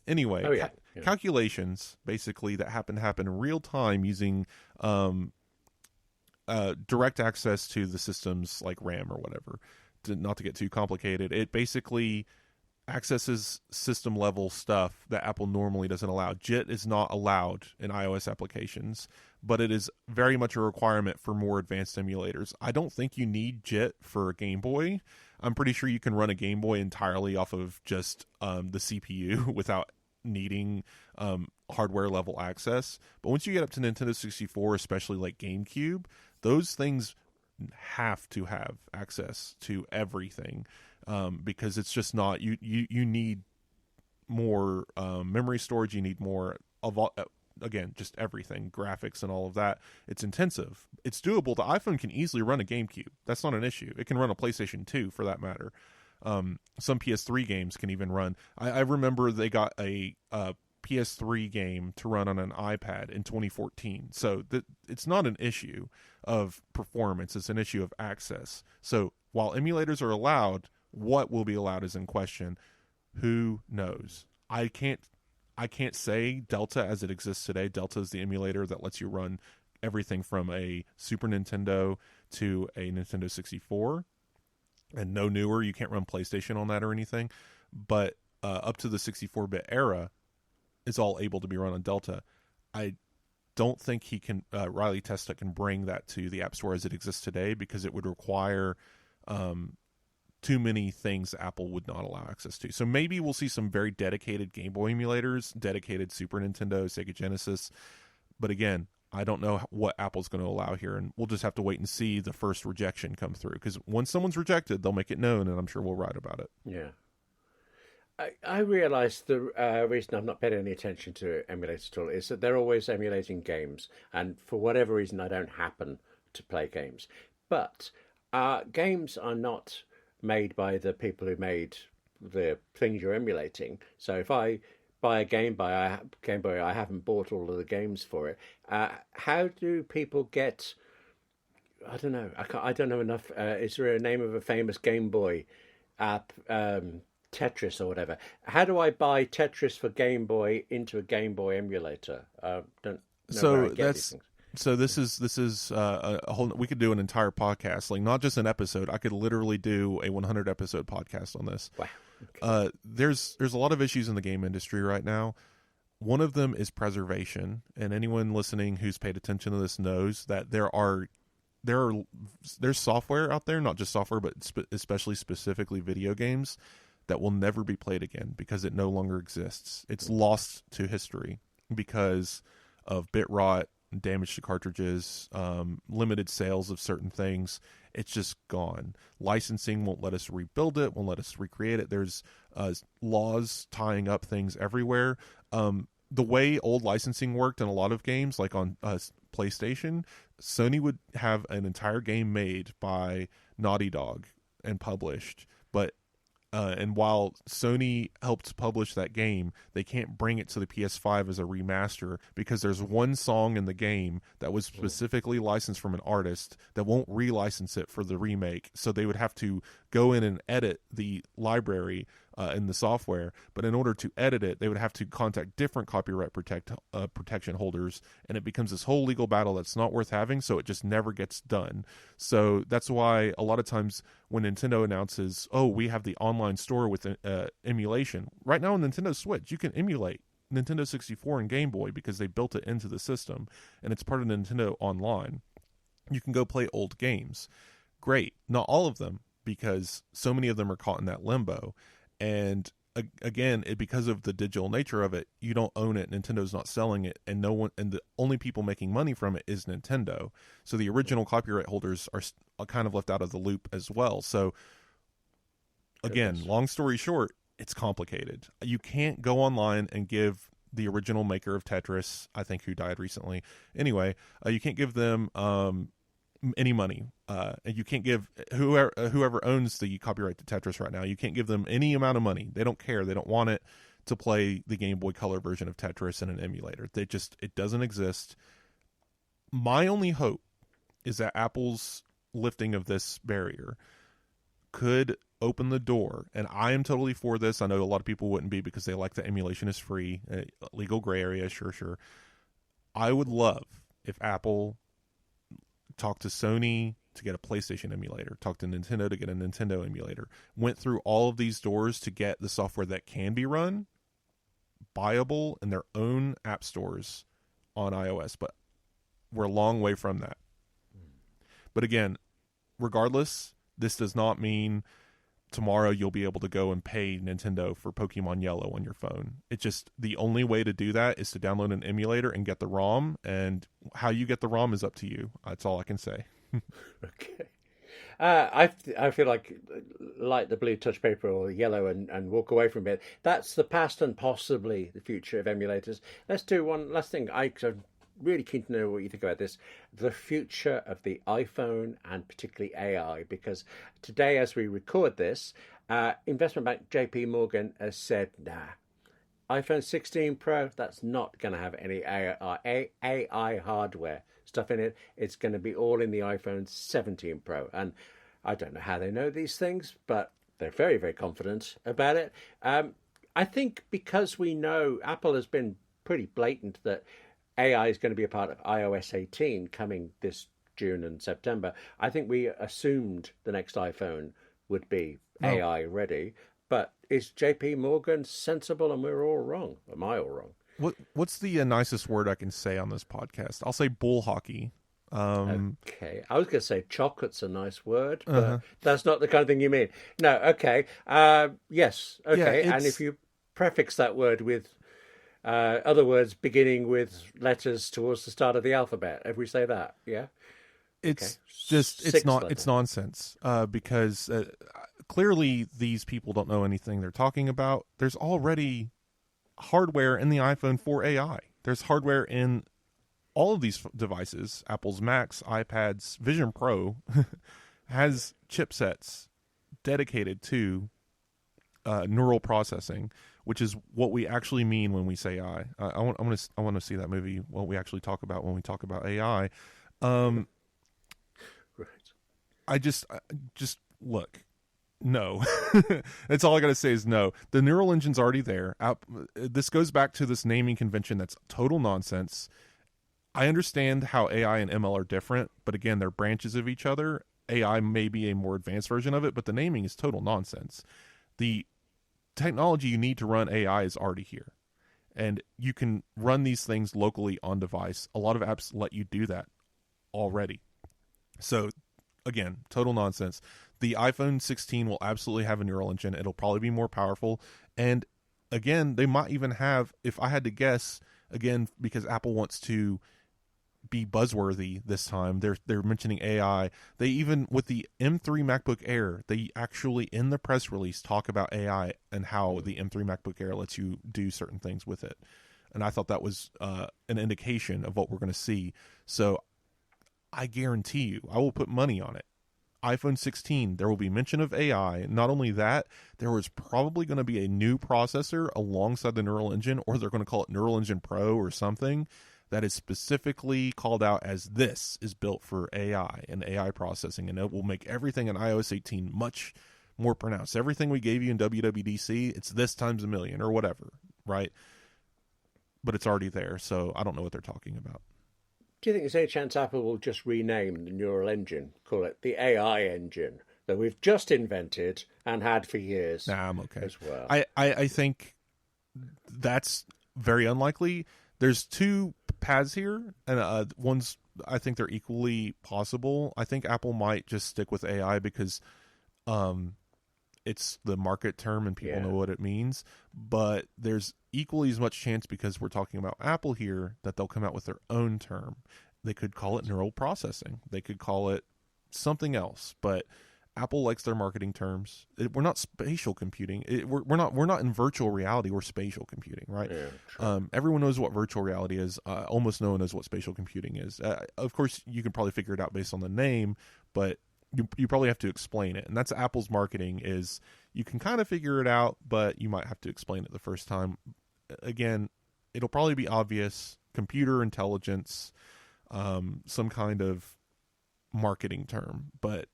Anyway, calculations basically that happen in real time using direct access to the system's like RAM or whatever. Not to get too complicated, it basically accesses system level stuff that Apple normally doesn't allow. JIT is not allowed in iOS applications, but it is very much a requirement for more advanced emulators. I don't think you need JIT for a Game Boy. I'm pretty sure you can run a Game Boy entirely off of just the CPU without needing hardware level access. But once you get up to Nintendo 64, especially like GameCube, those things have to have access to everything. Because it's just not you need more memory storage, you need more of all, again, just everything, graphics and all of that. It's intensive. It's doable. The iPhone can easily run a GameCube. That's not an issue. It can run a PlayStation 2 for that matter. Some PS3 games can even run. I remember they got a PS3 game to run on an iPad in 2014. So it's not an issue of performance. It's an issue of access. So while emulators are allowed, what will be allowed is in question. Who knows? I can't say Delta as it exists today. Delta is the emulator that lets you run everything from a Super Nintendo to a Nintendo 64, and no newer. You can't run PlayStation on that or anything. But up to the 64-bit era, it's all able to be run on Delta. I don't think he can. Riley Testa can bring that to the App Store as it exists today, because it would require too many things Apple would not allow access to. So maybe we'll see some very dedicated Game Boy emulators, dedicated Super Nintendo, Sega Genesis. But again, I don't know what Apple's going to allow here, and we'll just have to wait and see the first rejection come through. Because once someone's rejected, they'll make it known, and I'm sure we'll write about it.
Yeah. I realise the reason I've not paid any attention to emulators at all is that they're always emulating games, and for whatever reason, I don't happen to play games. But games are not made by the people who made the things you're emulating. So if I buy a Game Boy, I haven't bought all of the games for it. How do people get? I don't know. I don't know enough. Is there a name of a famous Game Boy app? Tetris or whatever. How do I buy Tetris for Game Boy into a Game Boy emulator? Don't know where I get these things.
So this is a whole. We could do an entire podcast, like not just an episode. I could literally do a 100 episode podcast on this.
Wow. Okay.
There's a lot of issues in the game industry right now. One of them is preservation, and anyone listening who's paid attention to this knows that there's software out there, not just software, but especially specifically video games, that will never be played again because it no longer exists. It's lost to history because of bit rot, damage to cartridges, limited sales of certain things. It's just gone. Licensing won't let us rebuild it, won't let us recreate it. There's laws tying up things everywhere. The way old licensing worked in a lot of games, like on PlayStation, Sony would have an entire game made by Naughty Dog and published, but and while Sony helped publish that game, they can't bring it to the PS5 as a remaster because there's one song in the game that was specifically licensed from an artist that won't relicense it for the remake. So they would have to go in and edit the library in the software. But in order to edit it, they would have to contact different copyright protection holders, and it becomes this whole legal battle that's not worth having, so it just never gets done. So that's why a lot of times when Nintendo announces, oh, we have the online store with emulation. Right now on Nintendo Switch, you can emulate Nintendo 64 and Game Boy because they built it into the system, and it's part of Nintendo Online. You can go play old games. Great. Not all of them, because so many of them are caught in that limbo. And again, because of the digital nature of it, you don't own it. Nintendo's not selling it, and the only people making money from it is Nintendo. So the original copyright holders are kind of left out of the loop as well. So again, long story short, it's complicated. You can't go online and give the original maker of Tetris, I think, who died recently. Anyway, you can't give them any money. And you can't give whoever owns the copyright to Tetris right now, you can't give them any amount of money. They don't care. They don't want it to play the Game Boy Color version of Tetris in an emulator. It doesn't exist. My only hope is that Apple's lifting of this barrier could open the door, and I am totally for this. I know a lot of people wouldn't be because they like the emulation is free, legal gray area, sure. I would love if Apple talked to Sony to get a PlayStation emulator, talked to Nintendo to get a Nintendo emulator, went through all of these doors to get the software that can be run buyable in their own app stores on iOS, but we're a long way from that. But again, regardless, this does not mean tomorrow you'll be able to go and pay Nintendo for Pokemon Yellow on your phone. It's just the only way to do that is to download an emulator and get the ROM, and how you get the ROM is up to you. That's all I can say.
Okay. I feel like light the blue touch paper or the yellow and walk away from it. That's the past and possibly the future of emulators. Let's do one last thing. I'm really keen to know what you think about this. The future of the iPhone and particularly AI, because today as we record this, investment bank JP Morgan has said, iPhone 16 Pro, that's not going to have any AI hardware stuff in it. It's going to be all in the iPhone 17 Pro. And I don't know how they know these things, but they're very, very confident about it. I think because we know Apple has been pretty blatant that AI is going to be a part of iOS 18 coming this June and September. I think we assumed the next iPhone would be AI ready. But is JP Morgan sensible and we're all wrong? Am I all wrong?
What's the nicest word I can say on this podcast? I'll say bull hockey.
Okay. I was going to say chocolate's a nice word, but that's not the kind of thing you mean. No, okay. Yes, okay. Yeah, and if you prefix that word with other words beginning with letters towards the start of the alphabet, if we say that, yeah?
It's it's nonsense because clearly these people don't know anything they're talking about. There's already hardware in the iPhone for AI. There's hardware in all of these devices. Apple's Macs, iPads, Vision Pro has chipsets dedicated to neural processing, which is what we actually mean when we say AI. I want to see that movie. What we actually talk about when we talk about AI. Right. I just look. No. That's all I got to say is no. The neural engine's already there. This goes back to this naming convention that's total nonsense. I understand how AI and ML are different, but again, they're branches of each other. AI may be a more advanced version of it, but the naming is total nonsense. The technology you need to run AI is already here. And you can run these things locally on device. A lot of apps let you do that already. So, again, total nonsense. The iPhone 16 will absolutely have a neural engine. It'll probably be more powerful. And again, they might even have, if I had to guess, again, because Apple wants to be buzzworthy this time, they're mentioning AI. They even, with the M3 MacBook Air, they actually, in the press release, talk about AI and how the M3 MacBook Air lets you do certain things with it. And I thought that was an indication of what we're going to see. So I guarantee you, I will put money on it. iPhone 16, there will be mention of AI. Not only that, there was probably going to be a new processor alongside the neural engine, or they're going to call it Neural Engine Pro or something that is specifically called out as this is built for AI and AI processing, and it will make everything in iOS 18 much more pronounced. Everything we gave you in WWDC, it's this times a million or whatever, right? But it's already there, so I don't know what they're talking about.
Do you think there's any chance Apple will just rename the neural engine, call it the AI engine that we've just invented and had for years?
Nah, I'm okay.
As well.
I think that's very unlikely. There's two paths here, and one's, I think they're equally possible. I think Apple might just stick with AI because it's the market term and people know what it means. But there's equally as much chance, because we're talking about Apple here, that they'll come out with their own term. They could call it neural processing. They could call it something else. But Apple likes their marketing terms. We're not spatial computing. We're not in virtual reality. We're spatial computing, right? Yeah, everyone knows what virtual reality is. Almost no one knows what spatial computing is. Of course, you can probably figure it out based on the name, but you probably have to explain it. And that's Apple's marketing, is you can kind of figure it out, but you might have to explain it the first time. Again, it'll probably be obvious. Computer intelligence, some kind of marketing term, but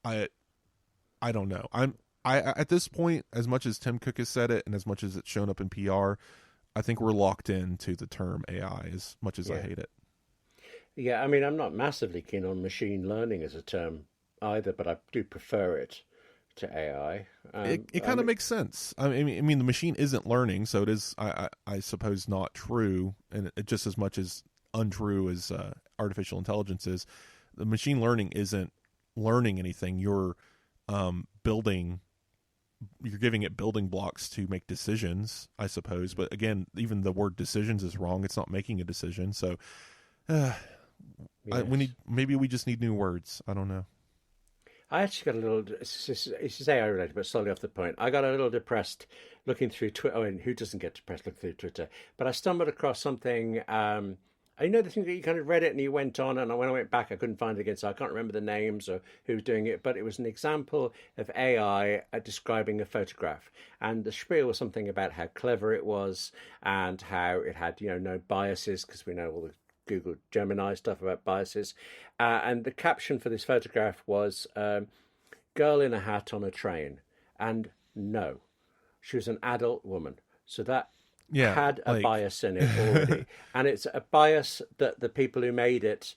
I I don't know. I at this point, as much as Tim Cook has said it, and as much as it's shown up in PR, I think we're locked into the term AI as much as I hate it.
Yeah, I mean, I'm not massively keen on machine learning as a term either, but I do prefer it to AI.
It kind of makes sense. I mean, the machine isn't learning, so it is, I suppose, not true, and it just as much as untrue as artificial intelligence is. The machine learning isn't learning anything. You're building. You're giving it building blocks to make decisions, I suppose. But again, even the word decisions is wrong. It's not making a decision. So maybe we just need new words. I don't know.
I actually got a little, it's AI related, but slightly off the point. I got a little depressed looking through Twitter. I mean, who doesn't get depressed looking through Twitter? But I stumbled across something. I know the thing that you kind of read it and you went on, and when I went back, I couldn't find it again, so I can't remember the names or who was doing it, but it was an example of AI describing a photograph. And the spiel was something about how clever it was and how it had, no biases, because we know all the Google Gemini stuff about biases. And the caption for this photograph was, girl in a hat on a train. And no, she was an adult woman. So that had a bias in it already. And it's a bias that the people who made it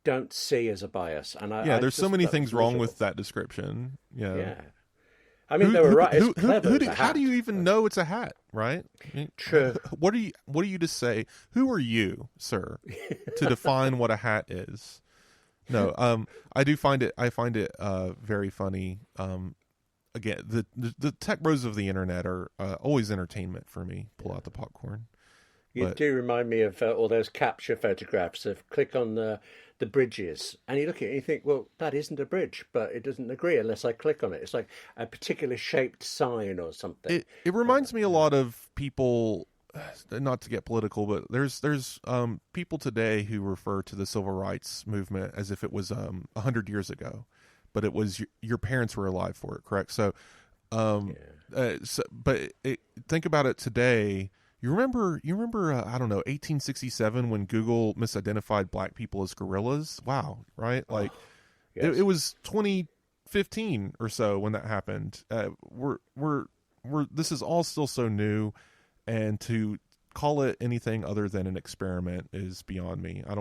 don't see as a bias. And
there's so many things wrong with that description. Yeah.
I mean, they were right. It's clever.
How do you even know it's a hat, right?
True.
What do you to say? Who are you, sir, to define what a hat is? No, I find it very funny. Again, the tech bros of the internet are always entertainment for me. Pull out the popcorn.
You do remind me of all those capture photographs of click on the bridges, and you look at it and you think, well, that isn't a bridge, but it doesn't agree unless I click on it. It's like a particular shaped sign or something.
It reminds me a lot of people, not to get political, but there's people today who refer to the civil rights movement as if it was 100 years ago. But it was your parents were alive for it, correct? So, think about it today. You remember? I don't know, 1867 when Google misidentified black people as gorillas. Wow, right? Like, yes. it was 2015 or so when that happened. This is all still so new, and to call it anything other than an experiment is beyond me. I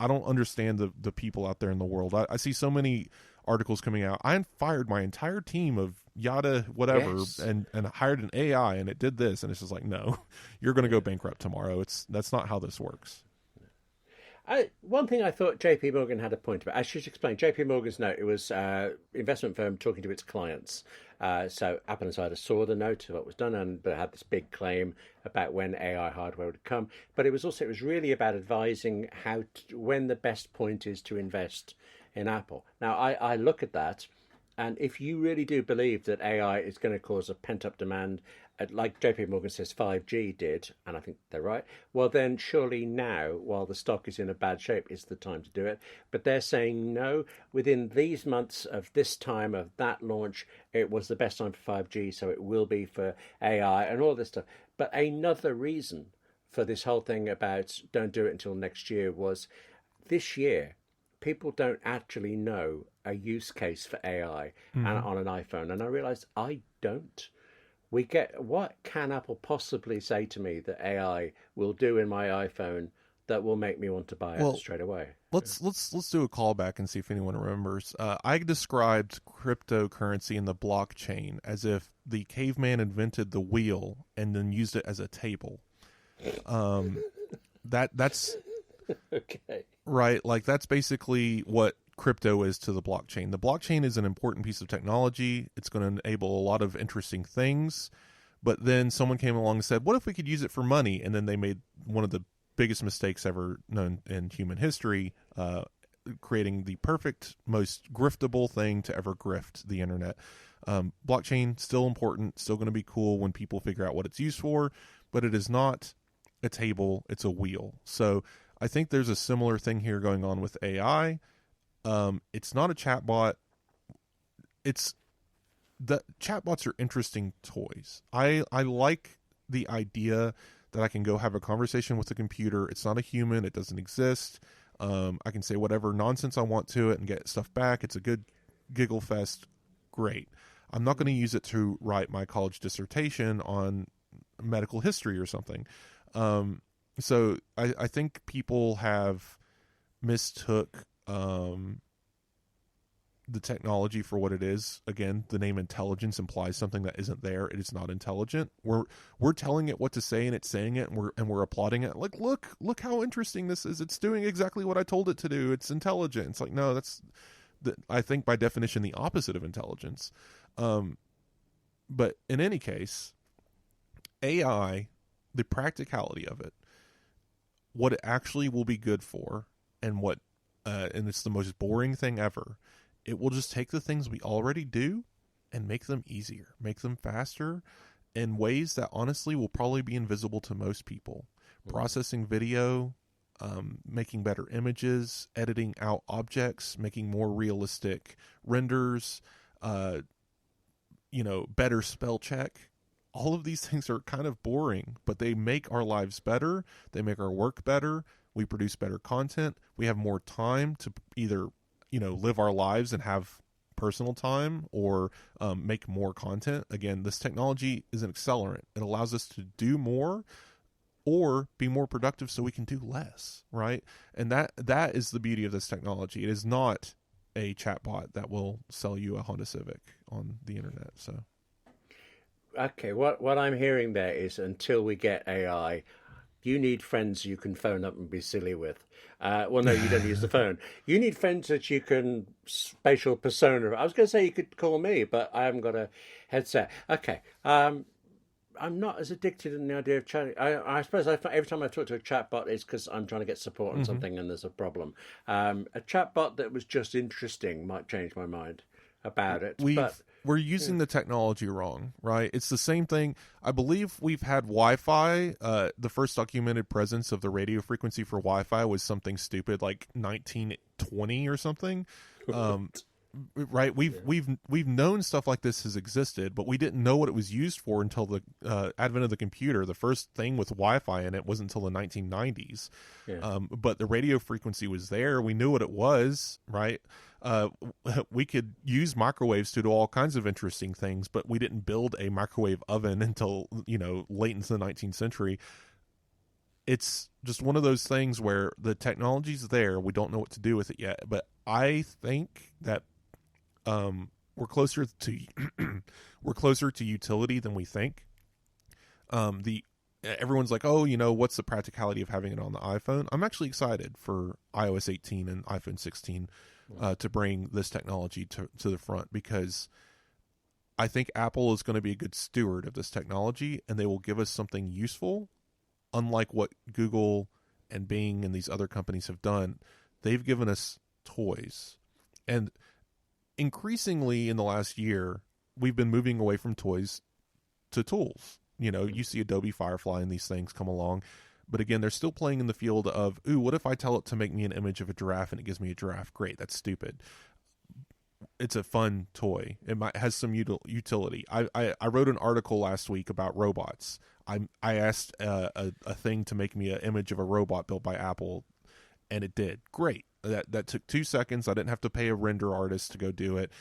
don't understand the people out there in the world. I see so many articles coming out. I fired my entire team of yada whatever and hired an AI and it did this, and it's just like, no, you're going to go bankrupt tomorrow. That's not how this works.
One thing I thought JP Morgan had a point about, I should explain JP Morgan's note. It was investment firm talking to its clients. So AppleInsider saw the note of what was done, but had this big claim about when AI hardware would come. But it was really about advising when the best point is to invest in Apple. Now, I look at that, and if you really do believe that AI is going to cause a pent-up demand, like JP Morgan says 5G did, and I think they're right, well then surely now, while the stock is in a bad shape, is the time to do it. But they're saying no, within these months of this time of that launch, it was the best time for 5G, so it will be for AI and all this stuff. But another reason for this whole thing about don't do it until next year was this year, people don't actually know a use case for AI on an iPhone. And I realized I don't. What can Apple possibly say to me that AI will do in my iPhone that will make me want to buy it straight away?
Let's do a callback and see if anyone remembers. I described cryptocurrency and the blockchain as if the caveman invented the wheel and then used it as a table. That's
okay.
Right, like that's basically what crypto is to the blockchain. The blockchain is an important piece of technology. It's going to enable a lot of interesting things. But then someone came along and said, what if we could use it for money? And then they made one of the biggest mistakes ever known in human history, creating the perfect, most griftable thing to ever grift the internet. Blockchain, still important, still going to be cool when people figure out what it's used for, but it is not a table, it's a wheel. So I think there's a similar thing here going on with AI. It's not a chatbot. The chatbots are interesting toys. I like the idea that I can go have a conversation with a computer. It's not a human. It doesn't exist. I can say whatever nonsense I want to it and get stuff back. It's a good giggle fest. Great. I'm not going to use it to write my college dissertation on medical history or something. So I think people have mistook the technology for what it is. Again, the name intelligence implies something that isn't there. It is not intelligent. We're telling it what to say, and it's saying it, and we're applauding it. Like, look how interesting this is. It's doing exactly what I told it to do. It's intelligent. It's like, no, that's I think by definition the opposite of intelligence. But in any case, AI, the practicality of it, what it actually will be good for, and and it's the most boring thing ever. It will just take the things we already do and make them easier, make them faster in ways that honestly will probably be invisible to most people. Processing video, making better images, editing out objects, making more realistic renders, better spell check. All of these things are kind of boring, but they make our lives better. They make our work better. We produce better content. We have more time to either live our lives and have personal time, or make more content. Again, this technology is an accelerant. It allows us to do more or be more productive so we can do less, right? And that is the beauty of this technology. It is not a chatbot that will sell you a Honda Civic on the internet. So,
okay, what I'm hearing there is, until we get AI, you need friends you can phone up and be silly with. Well, no, you don't use the phone. You need friends that you can spatial persona. I was going to say you could call me, but I haven't got a headset. Okay. I'm not as addicted in the idea of chatting. I suppose every time I talk to a chatbot, it's because I'm trying to get support on something and there's a problem. A chatbot that was just interesting might change my mind about it.
We're using the technology wrong, right? It's the same thing. I believe we've had Wi-Fi. The first documented presence of the radio frequency for Wi-Fi was something stupid like 1920 or something. Right? We've known stuff like this has existed, but we didn't know what it was used for until the advent of the computer. The first thing with Wi-Fi in it wasn't until the 1990s. Yeah. But the radio frequency was there. We knew what it was, right? We could use microwaves to do all kinds of interesting things, but we didn't build a microwave oven until, late into the 19th century. It's just one of those things where the technology's there. We don't know what to do with it yet. But I think that we're closer to utility than we think. Everyone's like, oh, what's the practicality of having it on the iPhone? I'm actually excited for iOS 18 and iPhone 16 to bring this technology to the front, because I think Apple is going to be a good steward of this technology, and they will give us something useful, unlike what Google and Bing and these other companies have done. They've given us toys. And increasingly in the last year, we've been moving away from toys to tools. You see Adobe Firefly and these things come along. But again, they're still playing in the field of, ooh, what if I tell it to make me an image of a giraffe and it gives me a giraffe? Great, that's stupid. It's a fun toy. It has some utility. I wrote an article last week about robots. I asked a thing to make me an image of a robot built by Apple, and it did. Great. That took 2 seconds. I didn't have to pay a render artist to go do it.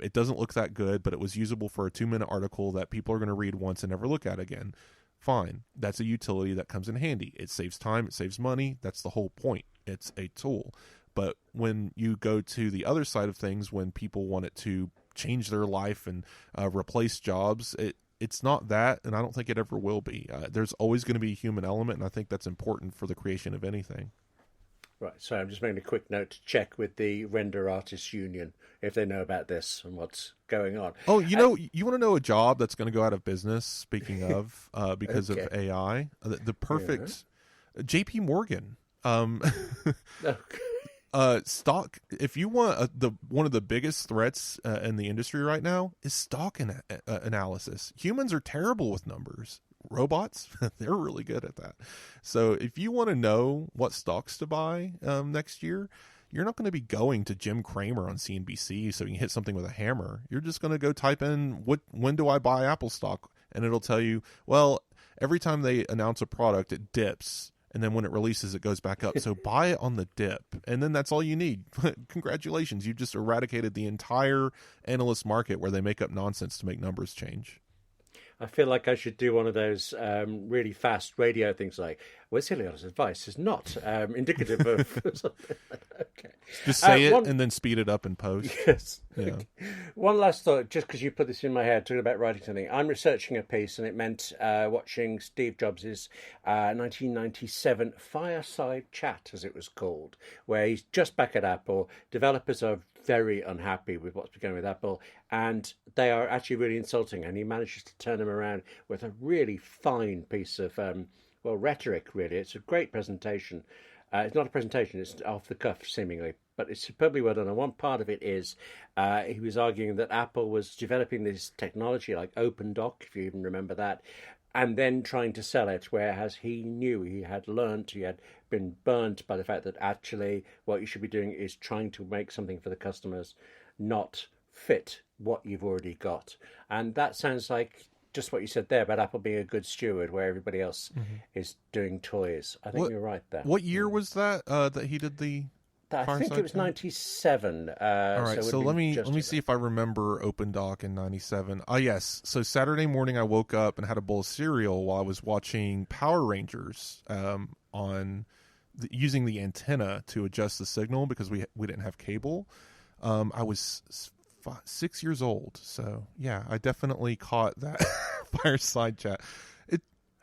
It doesn't look that good, but it was usable for a 2-minute article that people are going to read once and never look at again. Fine. That's a utility that comes in handy. It saves time. It saves money. That's the whole point. It's a tool. But when you go to the other side of things, when people want it to change their life and replace jobs, it's not that, and I don't think it ever will be. There's always going to be a human element, and I think that's important for the creation of anything.
Right, so I'm just making a quick note to check with the Render Artists Union if they know about this and what's going on.
Oh, you want to know a job that's going to go out of business, speaking of, because of AI? The perfect... Yeah. JP Morgan. Stock. If you want one of the biggest threats in the industry right now is stock analysis. Humans are terrible with numbers. Robots, they're really good at that. So if you want to know what stocks to buy next year, you're not going to be going to Jim Cramer on CNBC so you can hit something with a hammer. You're just going to go type in when do I buy Apple stock, and it'll tell you, well, every time they announce a product, it dips. and then when it releases, it goes back up. So buy it on the dip, and then that's all you need. Congratulations, you just eradicated the entire analyst market where they make up nonsense to make numbers change.
I feel like I should do one of those really fast radio things like, Wes Hilliard's advice is not indicative of something. Okay.
Just say it and then speed it up in post.
Yes.
Yeah.
Okay. One last thought, just because you put this in my head, talking about writing something. I'm researching a piece, and it meant watching Steve Jobs' 1997 fireside chat, as it was called, where he's just back at Apple. Developers are very unhappy with what's been going with Apple, and they are actually really insulting, and he manages to turn them around with a really fine piece of rhetoric, really. It's a great presentation. It's not a presentation, it's off the cuff, seemingly, but it's superbly well done. And one part of it is he was arguing that Apple was developing this technology like OpenDoc, if you even remember that, and then trying to sell it, whereas he knew, he had been burnt by the fact that actually what you should be doing is trying to make something for the customers, not fit what you've already got. And that sounds like just what you said there about Apple being a good steward where everybody else is doing toys. I think you're right there.
What year was that that he did the
I think it was 97.
All right, so let me see if I remember OpenDoc in 97. Yes. So Saturday morning I woke up and had a bowl of cereal while I was watching Power Rangers using the antenna to adjust the signal because we didn't have cable. I was 6 years old, so yeah, I definitely caught that fireside chat.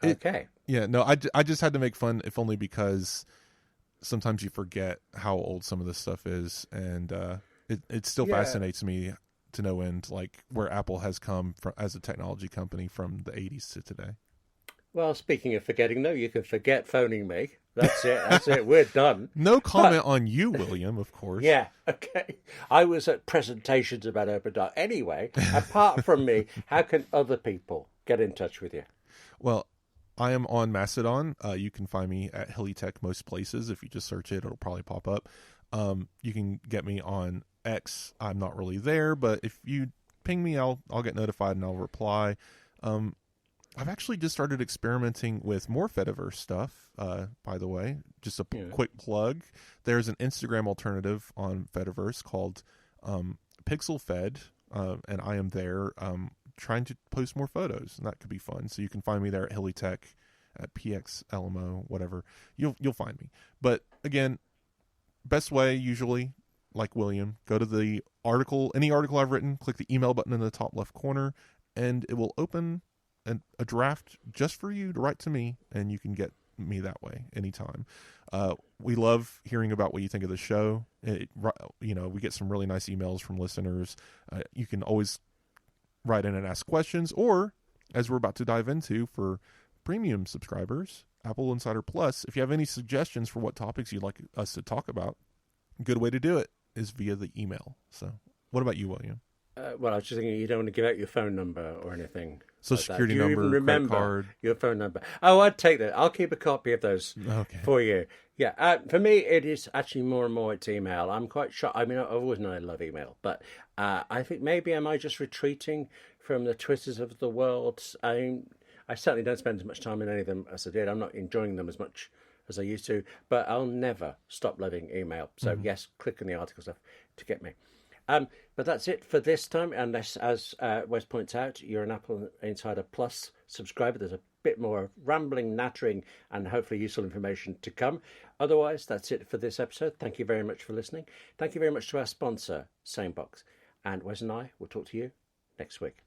Okay.
Yeah, no, I just had to make fun, if only because sometimes you forget how old some of this stuff is, and it still fascinates me to no end, like where Apple has come from as a technology company from the 80s to today.
Well, speaking of forgetting, no, you can forget phoning me. That's it. That's it. We're done.
No comment on you, William, of course.
Yeah, okay. I was at presentations about OpenDoc. Anyway, apart from me, how can other people get in touch with you?
Well, I am on Mastodon. You can find me at HillyTech most places. If you just search it, it'll probably pop up. You can get me on X. I'm not really there, but if you ping me, I'll get notified and I'll reply. I've actually just started experimenting with more Fediverse stuff, by the way. Just a quick plug. There's an Instagram alternative on Fediverse called PixelFed, and I am there trying to post more photos, and that could be fun. So you can find me there at HillyTech, at PXLMO, whatever. You'll find me. But again, best way, usually, like William, go to the article, any article I've written, click the email button in the top left corner, and it will open a draft just for you to write to me, and you can get me that way anytime. We love hearing about what you think of the show. We get some really nice emails from listeners. You can always write in and ask questions, or as we're about to dive into for premium subscribers, Apple Insider Plus, if you have any suggestions for what topics you'd like us to talk about, a good way to do it is via the email. So what about you, William?
Well, I was just thinking you don't want to give out your phone number or anything.
Social security number,
even remember
credit card.
Your phone number. Oh, I'd take that. I'll keep a copy of those for you. Yeah, for me, it is actually more and more it's email. I'm quite shocked. I mean, I've always known I love email, but I think maybe am I just retreating from the Twitters of the world? I certainly don't spend as much time in any of them as I did. I'm not enjoying them as much as I used to, but I'll never stop loving email. So yes, click on the article stuff to get me. But that's it for this time, unless, as Wes points out, you're an Apple Insider Plus subscriber. There's a bit more rambling, nattering, and hopefully useful information to come. Otherwise, that's it for this episode. Thank you very much for listening. Thank you very much to our sponsor, Sanebox. And Wes and I will talk to you next week.